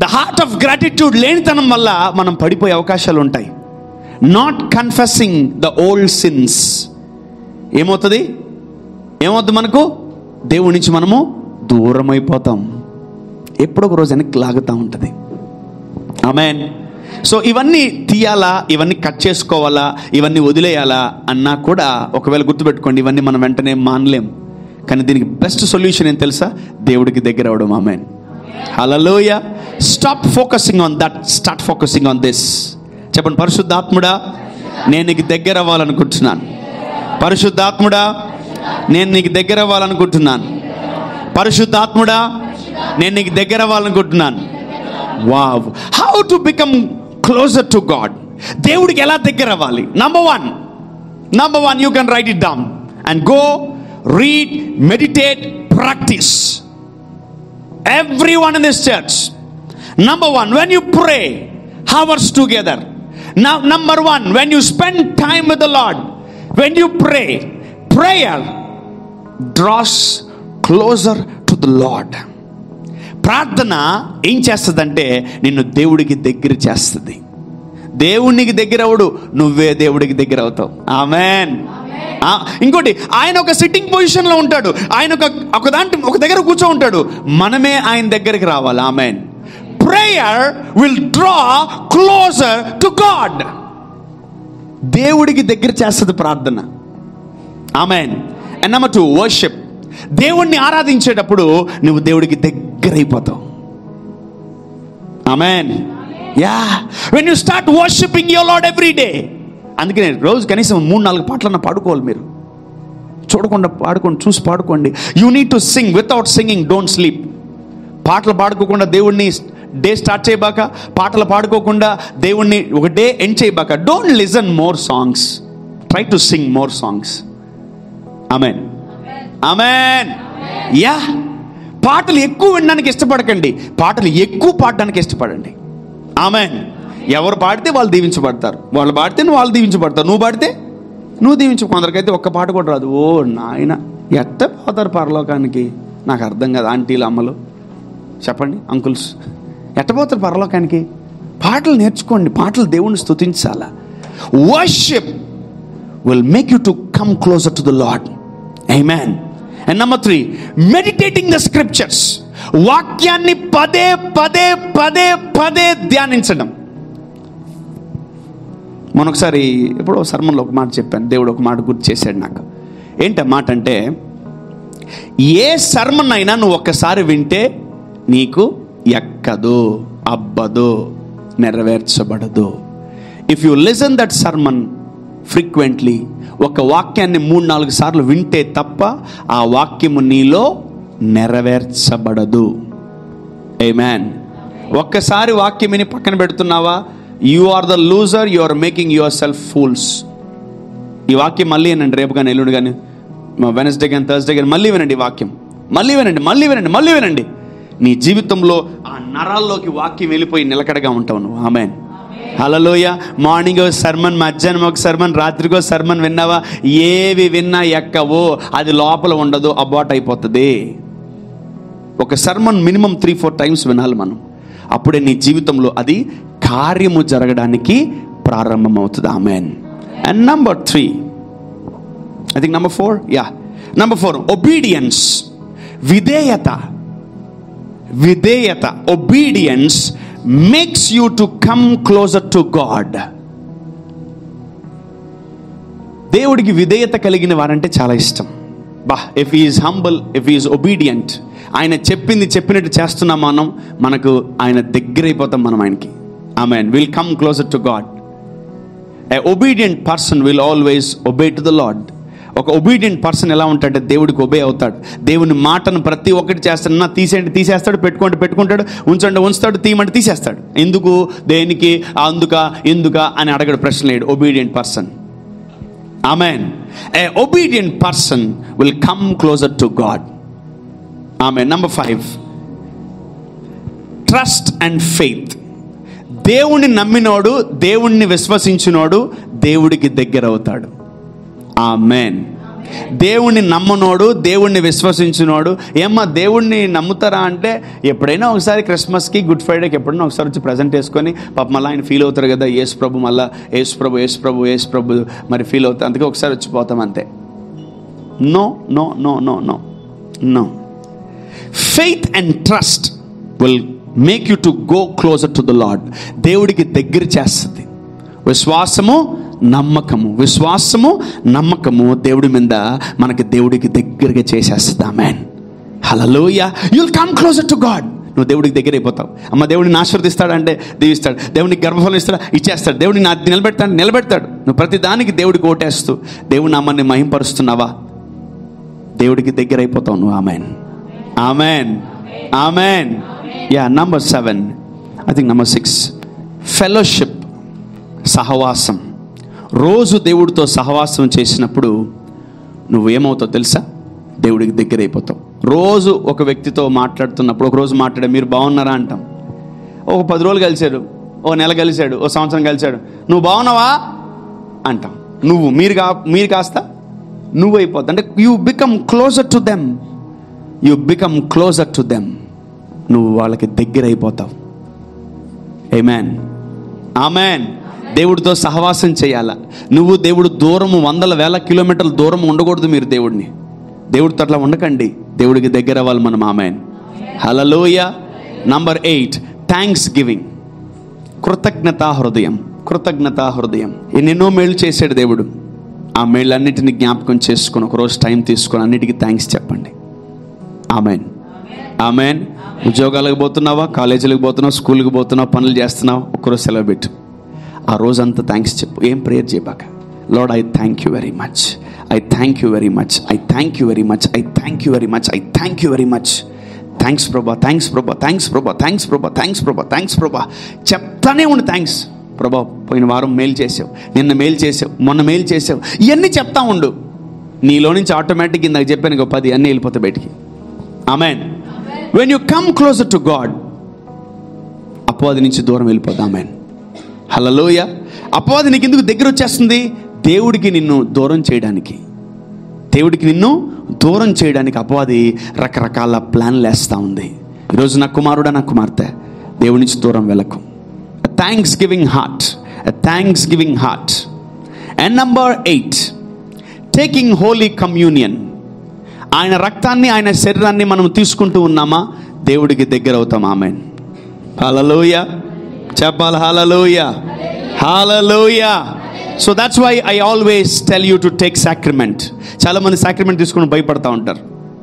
ద హార్ట్ ఆఫ్ గ్రాటిట్యూడ్ లేనితనం వల్ల మనం పడిపోయే అవకాశాలు ఉంటాయి. Not confessing the old since ఏమవుతుంది మనకు? దేవుడి నుంచి మనము దూరం అయిపోతాం. ఎప్పుడొక రోజు వెనక్కి లాగుతూ ఉంటుంది. ఆమేన్. సో ఇవన్నీ తీయాలా, ఇవన్నీ కట్ చేసుకోవాలా, ఇవన్నీ వదిలేయాలా అన్నా కూడా ఒకవేళ గుర్తుపెట్టుకోండి, ఇవన్నీ మనం వెంటనే మానలేం. కానీ దీనికి బెస్ట్ సొల్యూషన్ ఏం తెలుసా? దేవుడికి దగ్గర అవడం. Amen. Hallelujah. Stop focusing on that, start focusing on this. చెప్పండి, పరిశుద్ధాత్ముడా, నేను నీకు దగ్గర అవ్వాలనుకుంటున్నాను. పరిశుద్ధాత్ముడా, నేను నీకు దగ్గర అవ్వాలనుకుంటున్నాను. పరిశుద్ధాత్ముడా, నేను నీకు దగ్గర అవ్వాలనుకుంటున్నాను. Wow. How to become closer to God. దేవుడికి ఎలా దగ్గర అవ్వాలి? Number one, you can write it down and go read, meditate, practice. Everyone in this church. Number one, when you pray hours together. Now, number one, when you spend time with the Lord, when you pray, prayer draws closer to the Lord. ప్రార్థన ఏం చేస్తుందంటే నిన్ను దేవుడికి దగ్గర చేస్తుంది. దేవునికి దగ్గర అవడు, నువ్వే దేవుడికి దగ్గర అవుతావు. ఆమేన్. ఇంకోటి, ఆయన ఒక సిట్టింగ్ పొజిషన్ లో ఉంటాడు. ఆయన ఒక దగ్గర కూర్చో ఉంటాడు. మనమే ఆయన దగ్గరికి రావాలి. Amen. Prayer will draw closer to God. దేవుడికి దగ్గర చేస్తుంది ప్రార్థన. ఆమేన్. And number 2, worship. దేవుణ్ణి ఆరాధించేటప్పుడు నువ్వు దేవుడికి దగ్గర అయిపోతావు. Amen. Yeah, when you start worshipping your Lord every day. అందుకనే రోజు కనీసం 3-4 పాటలన్నా పాడుకోవాలి. మీరు చూడకుండా పాడుకోండి, చూసి పాడుకోండి. You need to sing. Without singing don't sleep. పాటలు పాడుకోకుండా దేవుణ్ణి డే స్టార్ట్ చేయబాక, పాటలు పాడుకోకుండా దేవుణ్ణి ఒక డే ఎండ్ చేయబాక. Don't listen more songs, try to sing more songs. Amen. Amen. Yeah, పాటలు ఎక్కువ వినడానికి ఇష్టపడకండి, పాటలు ఎక్కువ పాడడానికి ఇష్టపడండి. ఆమేన్. ఎవరు పాడితే వాళ్ళు దీవించబడతారు, వాళ్ళు పాడితే వాళ్ళు దీవించబడతారు, నువ్వు పాడితే నువ్వు దీవించు. కొందరికైతే ఒక్క పాట కూడా రాదు. ఓ నాయన, ఎట్ట పోతారు పరలోకానికి? నాకు అర్థం కాదు. ఆంటీలు, అమ్మలు చెప్పండి, అంకుల్స్, ఎట్టపోతారు పరలోకానికి? పాటలు నేర్చుకోండి, పాటలు దేవుణ్ణి స్తుతించాలా. Worship will make you to come closer to the lord. ఆమేన్. And number 3, meditating the scriptures. వాక్యాన్ని పదే పదే పదే పదే ధ్యానించడం. మొన్నొకసారి ఎప్పుడో సర్మన్లో ఒక మాట చెప్పాను, దేవుడు ఒక మాట గుర్తు చేశాడు నాకు. ఏంటి ఆ మాట అంటే, ఏ సర్మన్ అయినా నువ్వు ఒక్కసారి వింటే నీకు ఎక్కదు, అబ్బదు, నెరవేర్చబడదు. If you listen that sermon frequently, ఒక వాక్యాన్ని 3-4 సార్లు వింటే తప్ప ఆ వాక్యము నీలో నెరవేర్చబడదు. ఆమేన్. ఒక్కసారి వాక్యం విని పక్కన పెడుతున్నావా, you are the loser, you are making yourself fools. ఈ వాక్యం మళ్ళీ వినండి, రేపు కానీ, ఎల్లుండి కానీ, వెనస్డే కానీ, థర్స్డే కానీ మళ్ళీ వినండి. వాక్యం మళ్ళీ వినండి, మళ్ళీ వినండి, మళ్ళీ వినండి. నీ జీవితంలో ఆ నరాల్లోకి వాక్యం వెళ్ళిపోయి నిలకడగా ఉంటావు నువ్వు. ఆమేన్. హల్లెలూయా. మార్నింగ్ ఒక సర్మన్, మధ్యాహ్నం ఒక సర్మన్, రాత్రికో సర్మన్ విన్నావా, ఏవి విన్నా ఎక్కవో, అది లోపల ఉండదు, అబార్ట్ అయిపోతుంది. ఒక సర్మన్ మినిమం 3-4 టైమ్స్ వినాలి మనం. అప్పుడే నీ జీవితంలో అది కార్యము జరగడానికి ప్రారంభమవుతుంది. ఆమేన్. And number 3, I think number 4, yeah, number 4, obedience. విధేయత. విధేయత, obedience makes you to come closer to God. దేవుడికి విధేయత కలిగిన వారంటే చాలా ఇష్టం. if he is humble, if he is obedient, ఆయన చెప్పింది చెప్పినట్టు చేస్తున్నాం మనం, మనకు ఆయన దగ్గర అయిపోతాం మనం ఆయనకి. ఆమేన్. We'll come closer to God. A obedient person will always obey to the Lord. ఒక ఒబీడియంట్ పర్సన్ ఎలా ఉంటాడంటే దేవుడికి ఒబే అవుతాడు. దేవుని మాటను ప్రతి ఒక్కటి చేస్తాడు. తీసేయండి తీసేస్తాడు, పెట్టుకోండి పెట్టుకుంటాడు, ఉంచండి ఉంచుతాడు, తీయమంటే తీసేస్తాడు. ఎందుకు, దేనికి, అందుక, ఎందుక అని అడగడు, ప్రశ్న లేడు. Obedient person. Amen. A obedient person will come closer to God. Amen. Number 5, trust and faith. దేవుణ్ణి నమ్మినోడు, దేవుణ్ణి విశ్వసించినోడు దేవుడికి దగ్గర అవుతాడు. ఆమేన్. దేవుణ్ణి నమ్మనోడు, దేవుణ్ణి విశ్వసించినోడు. ఏమ్మా దేవుణ్ణి నమ్ముతారా అంటే, ఎప్పుడైనా ఒకసారి క్రిస్మస్కి, గుడ్ ఫ్రైడేకి ఎప్పుడైనా ఒకసారి వచ్చి ప్రజెంట్ చేసుకొని పాప మళ్ళీ ఆయన ఫీల్ అవుతారు కదా, యేసు ప్రభు, మళ్ళీ యేసు ప్రభు యేసు ప్రభు యేసు ప్రభు మరి ఫీల్ అవుతారు, అందుకే ఒకసారి వచ్చిపోతాం అంతే. No no no no no no. Faith and trust will make you to go closer to the Lord. దేవుడికి దగ్గర చేస్తుంది. విశ్వాసము, నమ్మకము, విశ్వాసము, నమ్మకము దేవుడి మీద మనకి దేవుడికి దగ్గరగా చేసేస్తుంది. ఆమేన్. హల్లెలూయా. You'll come closer to God. నువ్వు దేవుడికి దగ్గర అయిపోతావు. అమ్మ దేవుడిని ఆశీర్వదిస్తాడంటే దీవిస్తాడు, దేవుడికి గర్భఫలం ఇస్తాడా ఇచ్చేస్తాడు, దేవుడిని నిలబెడతాడు. నువ్వు ప్రతి దానికి దేవుడికి ఓటేస్తూ దేవుడి నామాన్ని మహింపరుస్తున్నావా, దేవుడికి దగ్గర అయిపోతావు నువ్వు. ఆమేన్. ఆమేన్. ఆమేన్. Yeah. Number 7, I think number 6, fellowship, సహవాసం. రోజు దేవుడితో సహవాసం చేసినప్పుడు నువ్వు ఏమవుతావు తెలుసా, దేవుడికి దగ్గర అయిపోతావు. రోజు ఒక వ్యక్తితో మాట్లాడుతున్నప్పుడు, ఒక రోజు మాట్లాడే మీరు బాగున్నారా అంటాం. ఒక 10 రోజులు కలిశాడు, ఓ నెల కలిశాడు, ఓ సంవత్సరం కలిశాడు, నువ్వు బాగున్నావా అంటాం. మీరు కాస్త నువ్వు అయిపోద్ది. అంటే you become closer to them, నువ్వు వాళ్ళకి దగ్గర అయిపోతావు. ఆమేన్, ఆమేన్. దేవుడితో సహవాసం చేయాలా. దేవుడు దూరము 100,000 కిలోమీటర్ల దూరం ఉండకూడదు. మీరు దేవుడితో అట్లా ఉండకండి, దేవుడికి దగ్గర అవ్వాలి మనం. ఆమేన్, హల్లెలూయా. Number 8, thanksgiving. కృతజ్ఞతా హృదయం. ఎన్నెన్నో మేలు చేశాడు దేవుడు. ఆ మేళ్ళన్నిటిని జ్ఞాపకం చేసుకుని ఒకరోజు టైం తీసుకొని అన్నిటికీ థ్యాంక్స్ చెప్పండి. ఆమేన్, ఆమేన్. ఉద్యోగాలకు పోతున్నావా, కాలేజీలకు పోతున్నావు, స్కూల్కి పోతున్నావు, పనులు చేస్తున్నావు, ఒక్కరోజు సెలవు పెట్టు. ఆ రోజంతా థ్యాంక్స్ చెప్పు. ఏం ప్రేయర్ చేయబాక. Lord, I thank you very much, I thank you very much, I thank you very much, I thank you very much, I thank you very much. Thanks ప్రభా, థ్యాంక్స్ ప్రభా, థ్యాంక్స్ ప్రభా, థ్యాంక్స్ ప్రభా, థ్యాంక్స్ ప్రభా, థ్యాంక్స్ ప్రభా. చెప్తానే ఉండు థ్యాంక్స్. ప్రభా, పోయిన వారం మేలు చేసావు, నిన్న మేలు చేసావు, మొన్న మేలు చేసావు, ఇవన్నీ చెప్తా ఉండు. నీలో నుంచి ఆటోమేటిక్ ఇందాక చెప్పాను 10 అన్నీ వెళ్ళిపోతాయి బయటికి. ఆమేన్. When you come closer to God, అపవాది నుంచి దూరం వెళ్ళిపోద్ది. ఆమేన్, హల్లెలూయా. అపవాది నీకు ఎందుకు దగ్గర వచ్చేస్తుంది? దేవుడికి నిన్ను దూరం చేయడానికి అపవాది రకరకాల ప్లాన్లు వేస్తూ ఉంది. ఈరోజు నా కుమారుడా, నా కుమార్తె, దేవుడి నుంచి దూరం వెళ్ళకు. Thanks giving heart. And number 8, taking Holi communion. ఆయన రక్తాన్ని, ఆయన శరీరాన్ని మనం తీసుకుంటూ ఉన్నామా, దేవుడికి దగ్గర అవుతాం. ఆమేన్, హల్లెలూయా. చెప్పాలి హల్లెలూయా, హల్లెలూయా. So that's why I always tell you to take sacrament. చాలా మంది సాక్రిమెంట్ తీసుకుని భయపడతా ఉంటారు.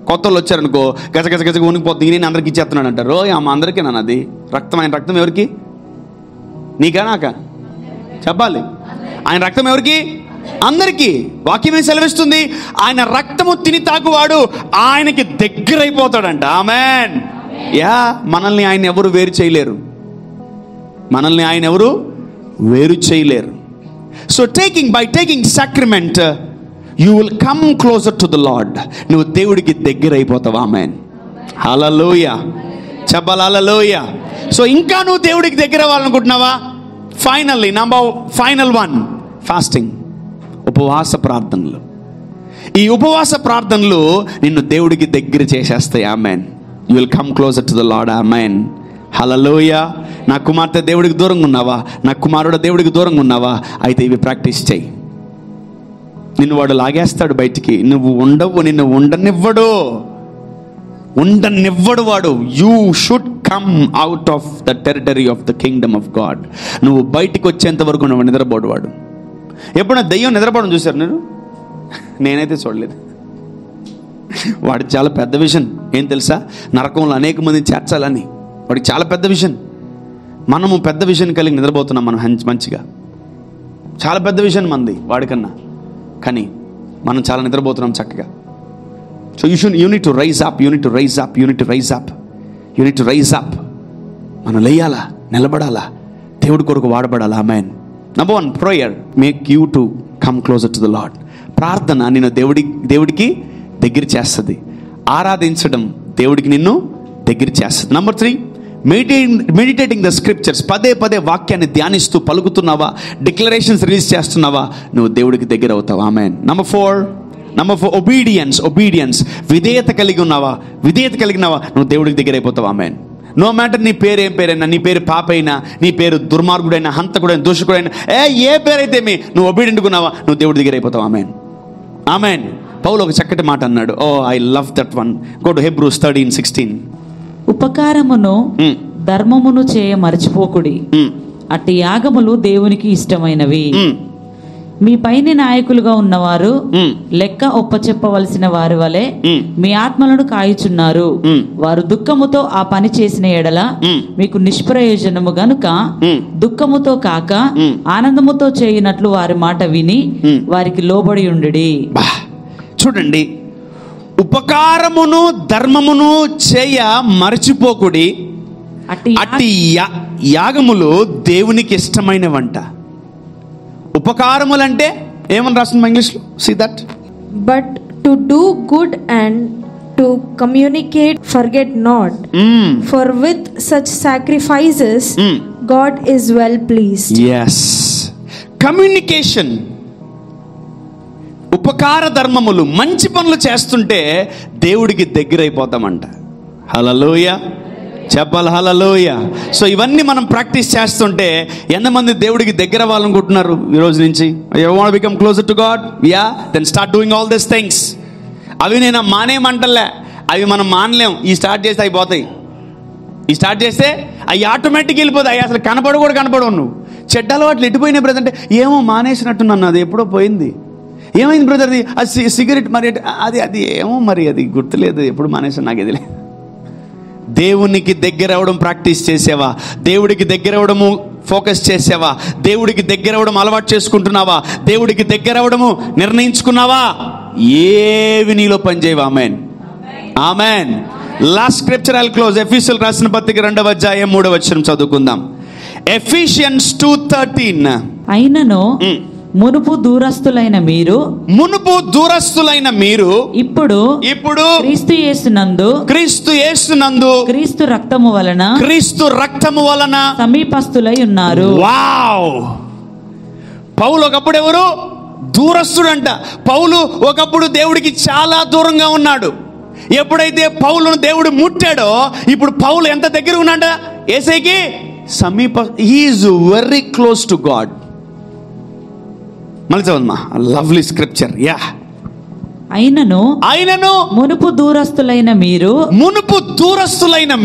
కొత్త వాళ్ళు వచ్చారనుకో, గజ ఉనికిపోతుంది, నేను అందరికి ఇచ్చేస్తున్నాడు అంటారు. అందరికీ నాన్న అది రక్తం. ఆయన రక్తం ఎవరికి? నీకా నాకా? చెప్పాలి. ఆయన రక్తం ఎవరికి? అందరికీ. వాక్యం ఏం సెలవిస్తుంది? ఆయన రక్తము తిని తాగువాడు ఆయనకి దగ్గర అయిపోతాడంట. ఆమేన్. యా, మనల్ని ఆయన ఎవరు వేరు చేయలేరు. So by taking sacrament, you will come closer to the Lord. నువ్వు దేవుడికి దగ్గర అయిపోతావు. ఆమేన్, హల్లెలూయా. చెప్పాలి హల్లెలూయా. సో ఇంకా నువ్వు దేవుడికి దగ్గర అవ్వాలనుకుంటున్నావా? Final 1, fasting. ఉపవాస ప్రార్థనలు. ఈ ఉపవాస ప్రార్థనలు నిన్ను దేవుడికి దగ్గర చేసేస్తాయి. ఆమేన్. You will come closer to the lord. ఆమేన్, హల్లెలూయా. నా కుమార్తె దేవుడికి దూరంగా ఉన్నావా, నా కుమారుడు దేవుడికి దూరంగా ఉన్నావా, అయితే ఇవి ప్రాక్టీస్ చేయి. నిన్ను వాడు లాగేస్తాడు బయటికి. నువ్వు ఉండవు, నిన్ను ఉండనివ్వడు వాడు. You should come out of the territory of the Kingdom of God. నువ్వు బయటికి వచ్చేంత వరకు నువ్వు నిద్రపోడు వాడు. ఎప్పుడైనా దయ్యం నిద్రపోవడం చూశారు నేను? నేనైతే చూడలేదు. వాడికి చాలా పెద్ద విజన్. ఏం తెలుసా? నరకంలో అనేక మందిని చేర్చాలని. వాడికి చాలా పెద్ద విజన్. మనము పెద్ద విజన్ కలిగి నిద్రపోతున్నాం. మనం మంచిగా చాలా పెద్ద విజన్ మంది వాడికన్నా, కానీ మనం చాలా నిద్రపోతున్నాం చక్కగా. So you need to rise up. మనం లేయాలా, నిలబడాలా, దేవుడి కొరకు వాడబడాలా. ఆమేన్. Number 1, prayer make you to come closer to the lord. ప్రార్థన నిన్ను దేవుడికి దగ్గర చేస్తుంది. ఆరాధించడం దేవుడికి నిన్ను దగ్గర చేస్తుంది. Number 3, meditating the scriptures. పదే వాక్యాన్ని ధ్యానిస్తూ పలుకుతున్నావా, డిక్లరేషన్స్ రిలీజ్ చేస్తున్నావా, నువ్వు దేవుడికి దగ్గర అవుతావు. ఆమేన్. Number 4, obedience. విధేయత కలిగినావా, నువ్వు దేవుడికి దగ్గర అయిపోతావు. ఆమేన్. నో మ్యాటర్ నీ పేరు ఏం పేరైనా, నీ పేరు పాపైనా, నీ పేరు దుర్మార్గుడైనా, హంతకుడైనా, దూషకుడైనా, ఏ పేరైతే నువ్వు ఒబీడియంట్ ఉన్నావా, నువ్వు దేవుడి దగ్గర అయిపోతావు. ఆమేన్, ఆమేన్. పౌలు ఒక చక్కటి మాట అన్నాడు. I love that one. Go to Hebrews 13:16. ఉపకారమును ధర్మమును చేయ మరచిపోకుడి, అట్టి యాగములు దేవునికి ఇష్టమైనవి. మీ పైన నాయకులుగా ఉన్నవారు లెక్క ఒప్పచెప్పవలసిన వారి వలె మీ ఆత్మలను కాయుచున్నారు. వారు దుఃఖముతో ఆ పని చేసిన ఎడల మీకు నిష్ప్రయోజనము గనుక దుఃఖముతో కాక ఆనందముతో చేయునట్లు వారి మాట విని వారికి లోబడి ఉండుడి. చూడండి, ఉపకారమును ధర్మమును చేయ మరచిపోకుడి, అట్టి యాగములు దేవునికి ఇష్టమైనవంట. ఉపకారములు అంటే ఏమని రాస్తుంది ఇంగ్లీష్లో? See that. But to do good and to to communicate, forget not. For with such sacrifices, God is well pleased. Yes. Communication, ఉపకార ధర్మములు, మంచి పనులు చేస్తుంటే దేవుడికి దగ్గర అయిపోతామంట. హల్లెలూయా చెప్పాలి, హల్లెలూయా. సో ఇవన్నీ మనం ప్రాక్టీస్ చేస్తుంటే ఎంతమంది దేవుడికి దగ్గర అవ్వాలనుకుంటున్నారు ఈ రోజు నుంచి? You want become closer to God? Yeah, then start doing all this things. అవి నేను మానేయమంటలే, అవి మనం మానలేం. ఈ స్టార్ట్ చేస్తే అయిపోతాయి. ఈ స్టార్ట్ చేస్తే అవి ఆటోమేటిక్గా వెళ్ళిపోతాయి. అవి అసలు కనపడవు నువ్వు. చెడ్డ అలవాట్లు ఎట్టిపోయినాయి బ్రదర్ అంటే, ఏమో మానేసినట్టున్నాను, అది ఎప్పుడో పోయింది. ఏమైంది బ్రదర్ది? అది సిగరెట్, మరి అది ఏమో మరి అది గుర్తులేదు, ఎప్పుడు మానేసాను నాకు ఇది. దేవునికి దగ్గర అవ్వడం ప్రాక్టీస్ చేసావా? దేవుడికి దగ్గర అవ్వడము ఫోకస్ చేసావా? దేవుడికి దగ్గర అవ్వడం అలవాటు చేసుకుంటున్నావా? దేవుడికి దగ్గర అవ్వడము నిర్ణయించుకున్నావా? ఏవి నీలో పనిచేయవా? ఆమేన్, ఆమేన్. Last scripture I'll close. ఎఫెసీయులకు రాసిన పత్రిక 2వ అధ్యాయం 3వ వచనం చదువుకుందాం. ఎఫిషియన్స్ 2:13. అయినను మునుపు దూరస్తులైన మీరు ఇప్పుడు క్రీస్తు యేసునందు క్రీస్తు రక్తము వలన సమీపస్తులై ఉన్నారు. వావ్! పౌలు ఒకప్పుడు ఎవరు? దూరస్తుడంట. పౌలు ఒకప్పుడు దేవుడికి చాలా దూరంగా ఉన్నాడు. ఎప్పుడైతే పౌలును దేవుడు ముట్టాడో ఇప్పుడు పౌలు ఎంత దగ్గర ఉన్నాడ? యేసయ్యకి సమీప. He is very close to God. మళ్ళీ చదవమ్మా, లవ్లీ స్క్రిప్చర్. యా. అయినను మునుపు దూరస్తులైన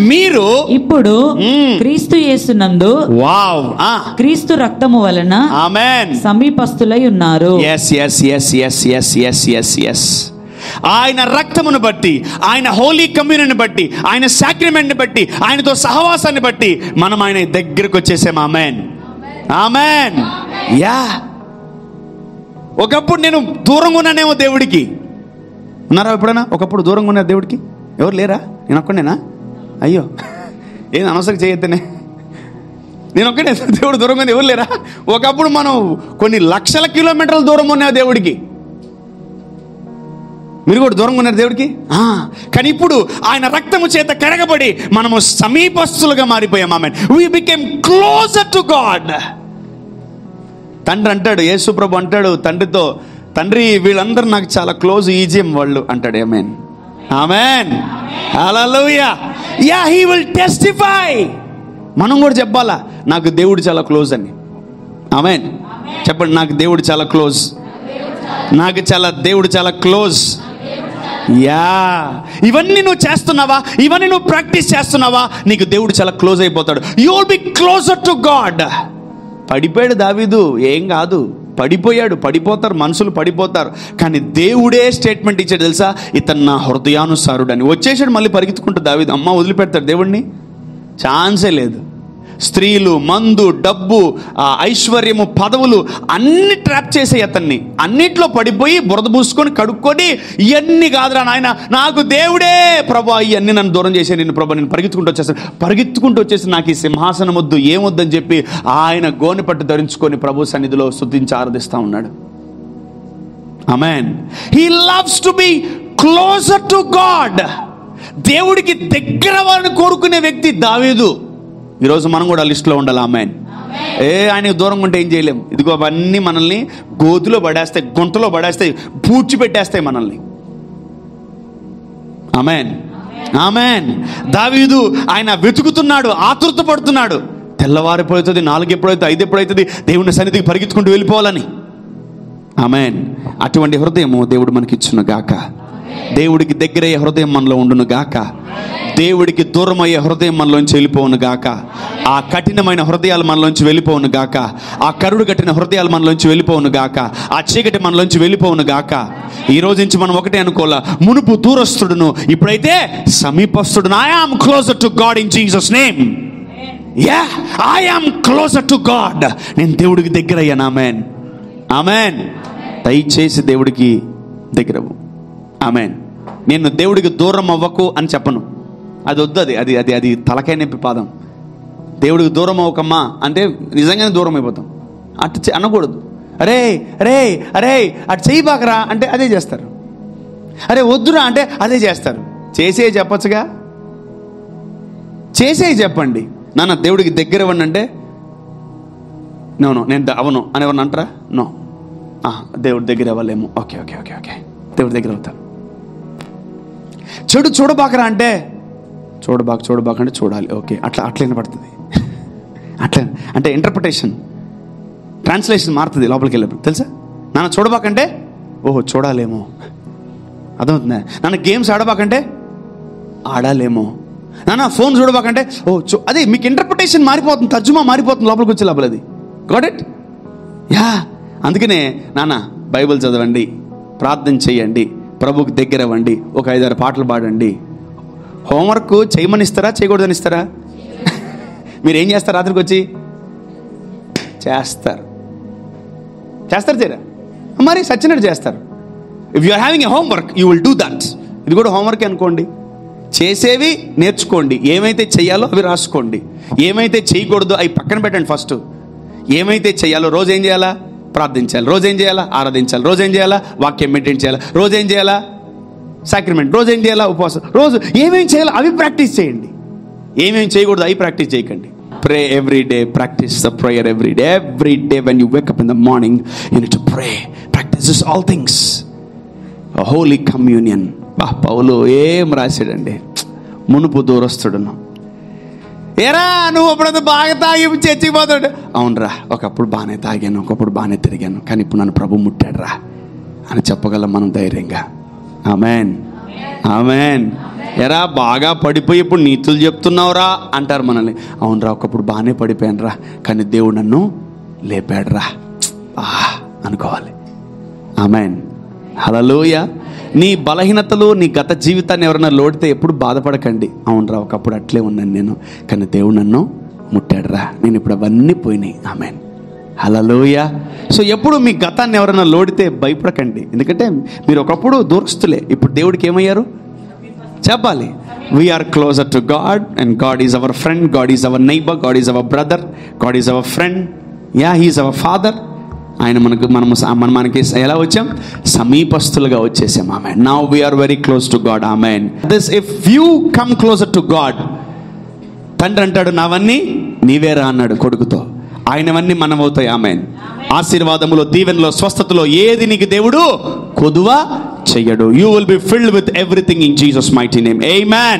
మీరు ఇప్పుడు క్రీస్తు యేసునందు క్రీస్తు రక్తము వలన ఆమేన్ సమీపస్తులై ఉన్నారు. ఆయన రక్తమును బట్టి, ఆయన హోలీ కమ్యూనియన్ బట్టి, ఆయన సాక్రిమెంట్ బట్టి, ఆయనతో సహవాసాన్ని బట్టి మనం ఆయన దగ్గరకు వచ్చేసాం. ఆమేన్, ఆమేన్. యా. ఒకప్పుడు నేను దూరంగా ఉన్నానేమో దేవుడికి. ఉన్నారా ఎప్పుడైనా? ఒకప్పుడు దూరంగా ఉన్నారు దేవుడికి? ఎవరు లేరా? నేను ఒక్కడేనా? అయ్యో, ఏం అనవసరం చేయొద్దనే. నేను ఒక్కడే దేవుడు దూరంగా ఉంది, ఎవరు లేరా? ఒకప్పుడు మనం కొన్ని లక్షల కిలోమీటర్ల దూరం ఉన్నాం దేవుడికి. మీరు కూడా దూరంగా ఉన్నారు దేవుడికి. కానీ ఇప్పుడు ఆయన రక్తము చేత కడగబడి మనము సమీపస్తులుగా మారిపోయాం. ఆమేన్. We became closer to God. తండ్రి అంటాడు, యేసు ప్రభు అంటాడు తండ్రితో, తండ్రి వీళ్ళందరూ నాకు చాలా క్లోజ్, ఈజియం వాళ్ళు అంటాడు. ఆమేన్, ఆమేన్, హల్లెలూయా. Yeah, he will testify. మనం కూడా చెప్పాలా, నాకు దేవుడు చాలా క్లోజ్ అని. ఆమేన్. చెప్పండి, నాకు దేవుడు చాలా క్లోజ్, దేవుడు చాలా క్లోజ్. యా. ఇవన్నీ నువ్వు చేస్తున్నావా? ఇవన్నీ నువ్వు ప్రాక్టీస్ చేస్తున్నావా? నీకు దేవుడు చాలా క్లోజ్ అయిపోతాడు. You will be closer to God. పడిపోయాడు దావీదు, ఏం కాదు, పడిపోతారు, మనుషులు పడిపోతారు. కానీ దేవుడే స్టేట్మెంట్ ఇచ్చాడు తెలుసా, ఇతను నా హృదయానుసారుడు అని. వచ్చేసాడు మళ్ళీ పరిగెత్తుకుంటూ దావీదు. అమ్మ వదిలిపెడతాడు దేవుడిని? ఛాన్సే లేదు. స్త్రీలు, మందు, డబ్బు, ఐశ్వర్యము, పదవులు అన్ని ట్రాప్ చేసే అతన్ని. అన్నిట్లో పడిపోయి బురద పూసుకొని కడుక్కొని, ఇవన్నీ కాదురా నాయన, నాకు దేవుడే ప్రభా, ఇవన్నీ నన్ను దూరం చేసే నిన్ను ప్రభా, నేను పరిగెత్తుకుంటూ వచ్చేసి నాకు ఈ సింహాసనం వద్దు, ఏమొద్దని చెప్పి ఆయన గోనె పట్టు ధరించుకొని ప్రభు సన్నిధిలో స్తుతించి ఆరాధిస్తా ఉన్నాడు. ఆమేన్. He loves to be closer to God. దేవుడికి దగ్గర వారిని కోరుకునే వ్యక్తి దావీదు. ఈరోజు మనం కూడా లిస్టులో ఉండాలి. ఆమేన్. ఆయనకు దూరంగా ఉంటే ఏం చేయలేం. ఇదిగో అవన్నీ మనల్ని గోతులో పడేస్తాయి, గుంటలో పడేస్తాయి, పూడ్చిపెట్టేస్తాయి మనల్ని. ఆమేన్, ఆమేన్. దావీదు ఆయన వెతుకుతున్నాడు, ఆతృత పడుతున్నాడు. తెల్లవారిపోతుంది, 4 ఎప్పుడైతే 5 ఎప్పుడైతుంది, దేవుని సన్నిధికి పరిగెత్తుకుంటూ వెళ్ళిపోవాలని. ఆమేన్. అటువంటి హృదయము దేవుడు మనకిచ్చును గాక. దేవుడికి దగ్గరయ్యే హృదయం మనలో ఉండును గాక. దేవుడికి దూరం అయ్యే హృదయం మనలోంచి వెళ్ళిపోవును గాక. ఆ కఠినమైన హృదయాలు మనలోంచి వెళ్ళిపోవును గాక. ఆ కరుడు కట్టిన హృదయాలు మనలోంచి వెళ్ళిపోవును గాక. ఆ చీకటి మనలోంచి వెళ్ళిపోవును గాక. ఈ రోజు నుంచి మనం ఒకటే అనుకోవాలా, మునుపు దూరస్తుడును, ఇప్పుడైతే సమీపస్తుడును. I am closer to God in Jesus name. Yeah, I am closer to God. నేను దేవుడికి దగ్గర అయ్యాను. ఆమేన్, ఆమేన్. దయచేసి దేవుడికి దగ్గరవు. ఆమేన్. నేను దేవుడికి దూరం అవ్వకు అని చెప్పను, అది వద్దు. అది అది అది తలకాయ నొప్పి పాదం. దేవుడికి దూరం అవ్వకమ్మా అంటే నిజంగానే దూరం అయిపోతాం. అటు అనకూడదు. అరే అరే అరే అటు చెయ్యి బాకరా అంటే అదే చేస్తారు. అరే వద్దురా అంటే అదే చేస్తారు. చేసే చెప్పచ్చుగా, చేసే చెప్పండి. నాన్న దేవుడికి దగ్గర ఇవ్వండి అంటే నో నేను అవను అని ఎవరిని అంటారా? నో, దేవుడి దగ్గర ఇవ్వలేము. ఓకే ఓకే ఓకే ఓకే దేవుడి దగ్గర అవుతాను. చెడు చూడబాకరా అంటే చూడబాకంటే చూడాలి. ఓకే, అట్లనే పడుతుంది. అట్లా అంటే ఇంటర్ప్రిటేషన్, ట్రాన్స్లేషన్ మారుతుంది లోపలికి వెళ్ళినప్పుడు. తెలుసా? నాన్న చూడబాకంటే ఓహో చూడాలేమో, అర్థమవుతుందా? నాన్న గేమ్స్ ఆడబాకంటే ఆడాలేమో, నాన్న ఫోన్ చూడబాకంటే అదే మీకు ఇంటర్ప్రిటేషన్ మారిపోతుంది, తర్జుమా మారిపోతుంది లోపలికి వచ్చే లోపల. అది గాట్ ఇట్? యా. అందుకనే నాన్న బైబిల్ చదవండి, ప్రార్థన చేయండి, ప్రభుకి దగ్గర అవ్వండి, ఒక 5-6 పాటలు పాడండి. హోంవర్క్ చేయమని ఇస్తారా, చేయకూడదని ఇస్తారా? మీరు ఏం చేస్తారు? రాత్రికి వచ్చి చేస్తారు చేయరా? మరి సచ్చినట్టు చేస్తారు. If you are having a homework you will do that. ఇది కూడా హోంవర్క్ అనుకోండి. చేసేవి నేర్చుకోండి, ఏమైతే చెయ్యాలో అవి రాసుకోండి, ఏమైతే చేయకూడదో అవి పక్కన పెట్టండి. ఫస్ట్ ఏమైతే చెయ్యాలో, రోజు ఏం చేయాలా? ప్రార్థించాలి. రోజు ఏం చేయాలా? ఆరాధించాలి. రోజు ఏం చేయాలా? వాక్యం మెయింటైన్ చేయాలి. రోజు ఏం చేయాలా? సాక్రిమెంట్. రోజు ఏం చేయాలా? ఉపవాసం. రోజు ఏమేమి చేయాలో అవి ప్రాక్టీస్ చేయండి, ఏమేమి చేయకూడదు అవి ప్రాక్టీస్ చేయకండి. Pray every day, practice the prayer every day. Every day when you wake up in the morning, you need to pray. Practice this all things. A holy communion. పౌలు ఏం రాశాడండి, మునుపు దూరస్తుడును. ఏరా నువ్వు అప్పుడంతా బాగా తాగి చచ్చిపోతాడు. అవునరా, ఒకప్పుడు బాగానే తాగాను, ఒకప్పుడు బాగానే తిరిగాను, కానీ ఇప్పుడు నన్ను ప్రభు ముట్టాడు రా అని చెప్పగలం మనం ధైర్యంగా. Amen, amen. ఎరా బాగా పడిపోయి ఇప్పుడు నీతులు చెప్తున్నావురా అంటారు మనల్ని. అవునరా, ఒకప్పుడు బాగానే పడిపోయాను రా, కానీ దేవుడు నన్ను లేపాడు రా అనుకోవాలి. ఆమెన్, హల్లెలూయా. నీ బలహీనతలు, నీ గత జీవితాన్ని ఎవరైనా లోడితే ఎప్పుడు బాధపడకండి. అవునరా, ఒకప్పుడు అట్లే ఉన్నాను నేను, కానీ దేవుడు నన్ను ముట్టాడు రా, నేను ఇప్పుడు అవన్నీ పోయినాయి. ఆమెన్, హల్లెలూయా. సో ఎప్పుడు మీ గతాన్ని ఎవరైనా లోడితే భయపడకండి, ఎందుకంటే మీరు ఒకప్పుడు దూరస్తులే, ఇప్పుడు దేవుడికి ఏమయ్యారు చెప్పాలి. We are closer to God and God is our friend, God is our neighbour, God is our brother, God is our friend. Yeah, he is our father. ఆయన మనకి ఎలా వచ్చాం? సమీపస్తులుగా వచ్చేసాం. Amen. Now we are very close to God. Amen. This if you come closer to God, తండ్రి అంటాడు నావన్నీ నీవేరా అన్నాడు కొడుకుతో, ఆయనవన్నీ మనం అవుతాయి. ఆమెన్. ఆశీర్వాదములో, దీవెనలో, స్వస్థతలో ఏది నీకు దేవుడు కొదువ చెయ్యడు. You will be filled with everything in Jesus' mighty name. Amen.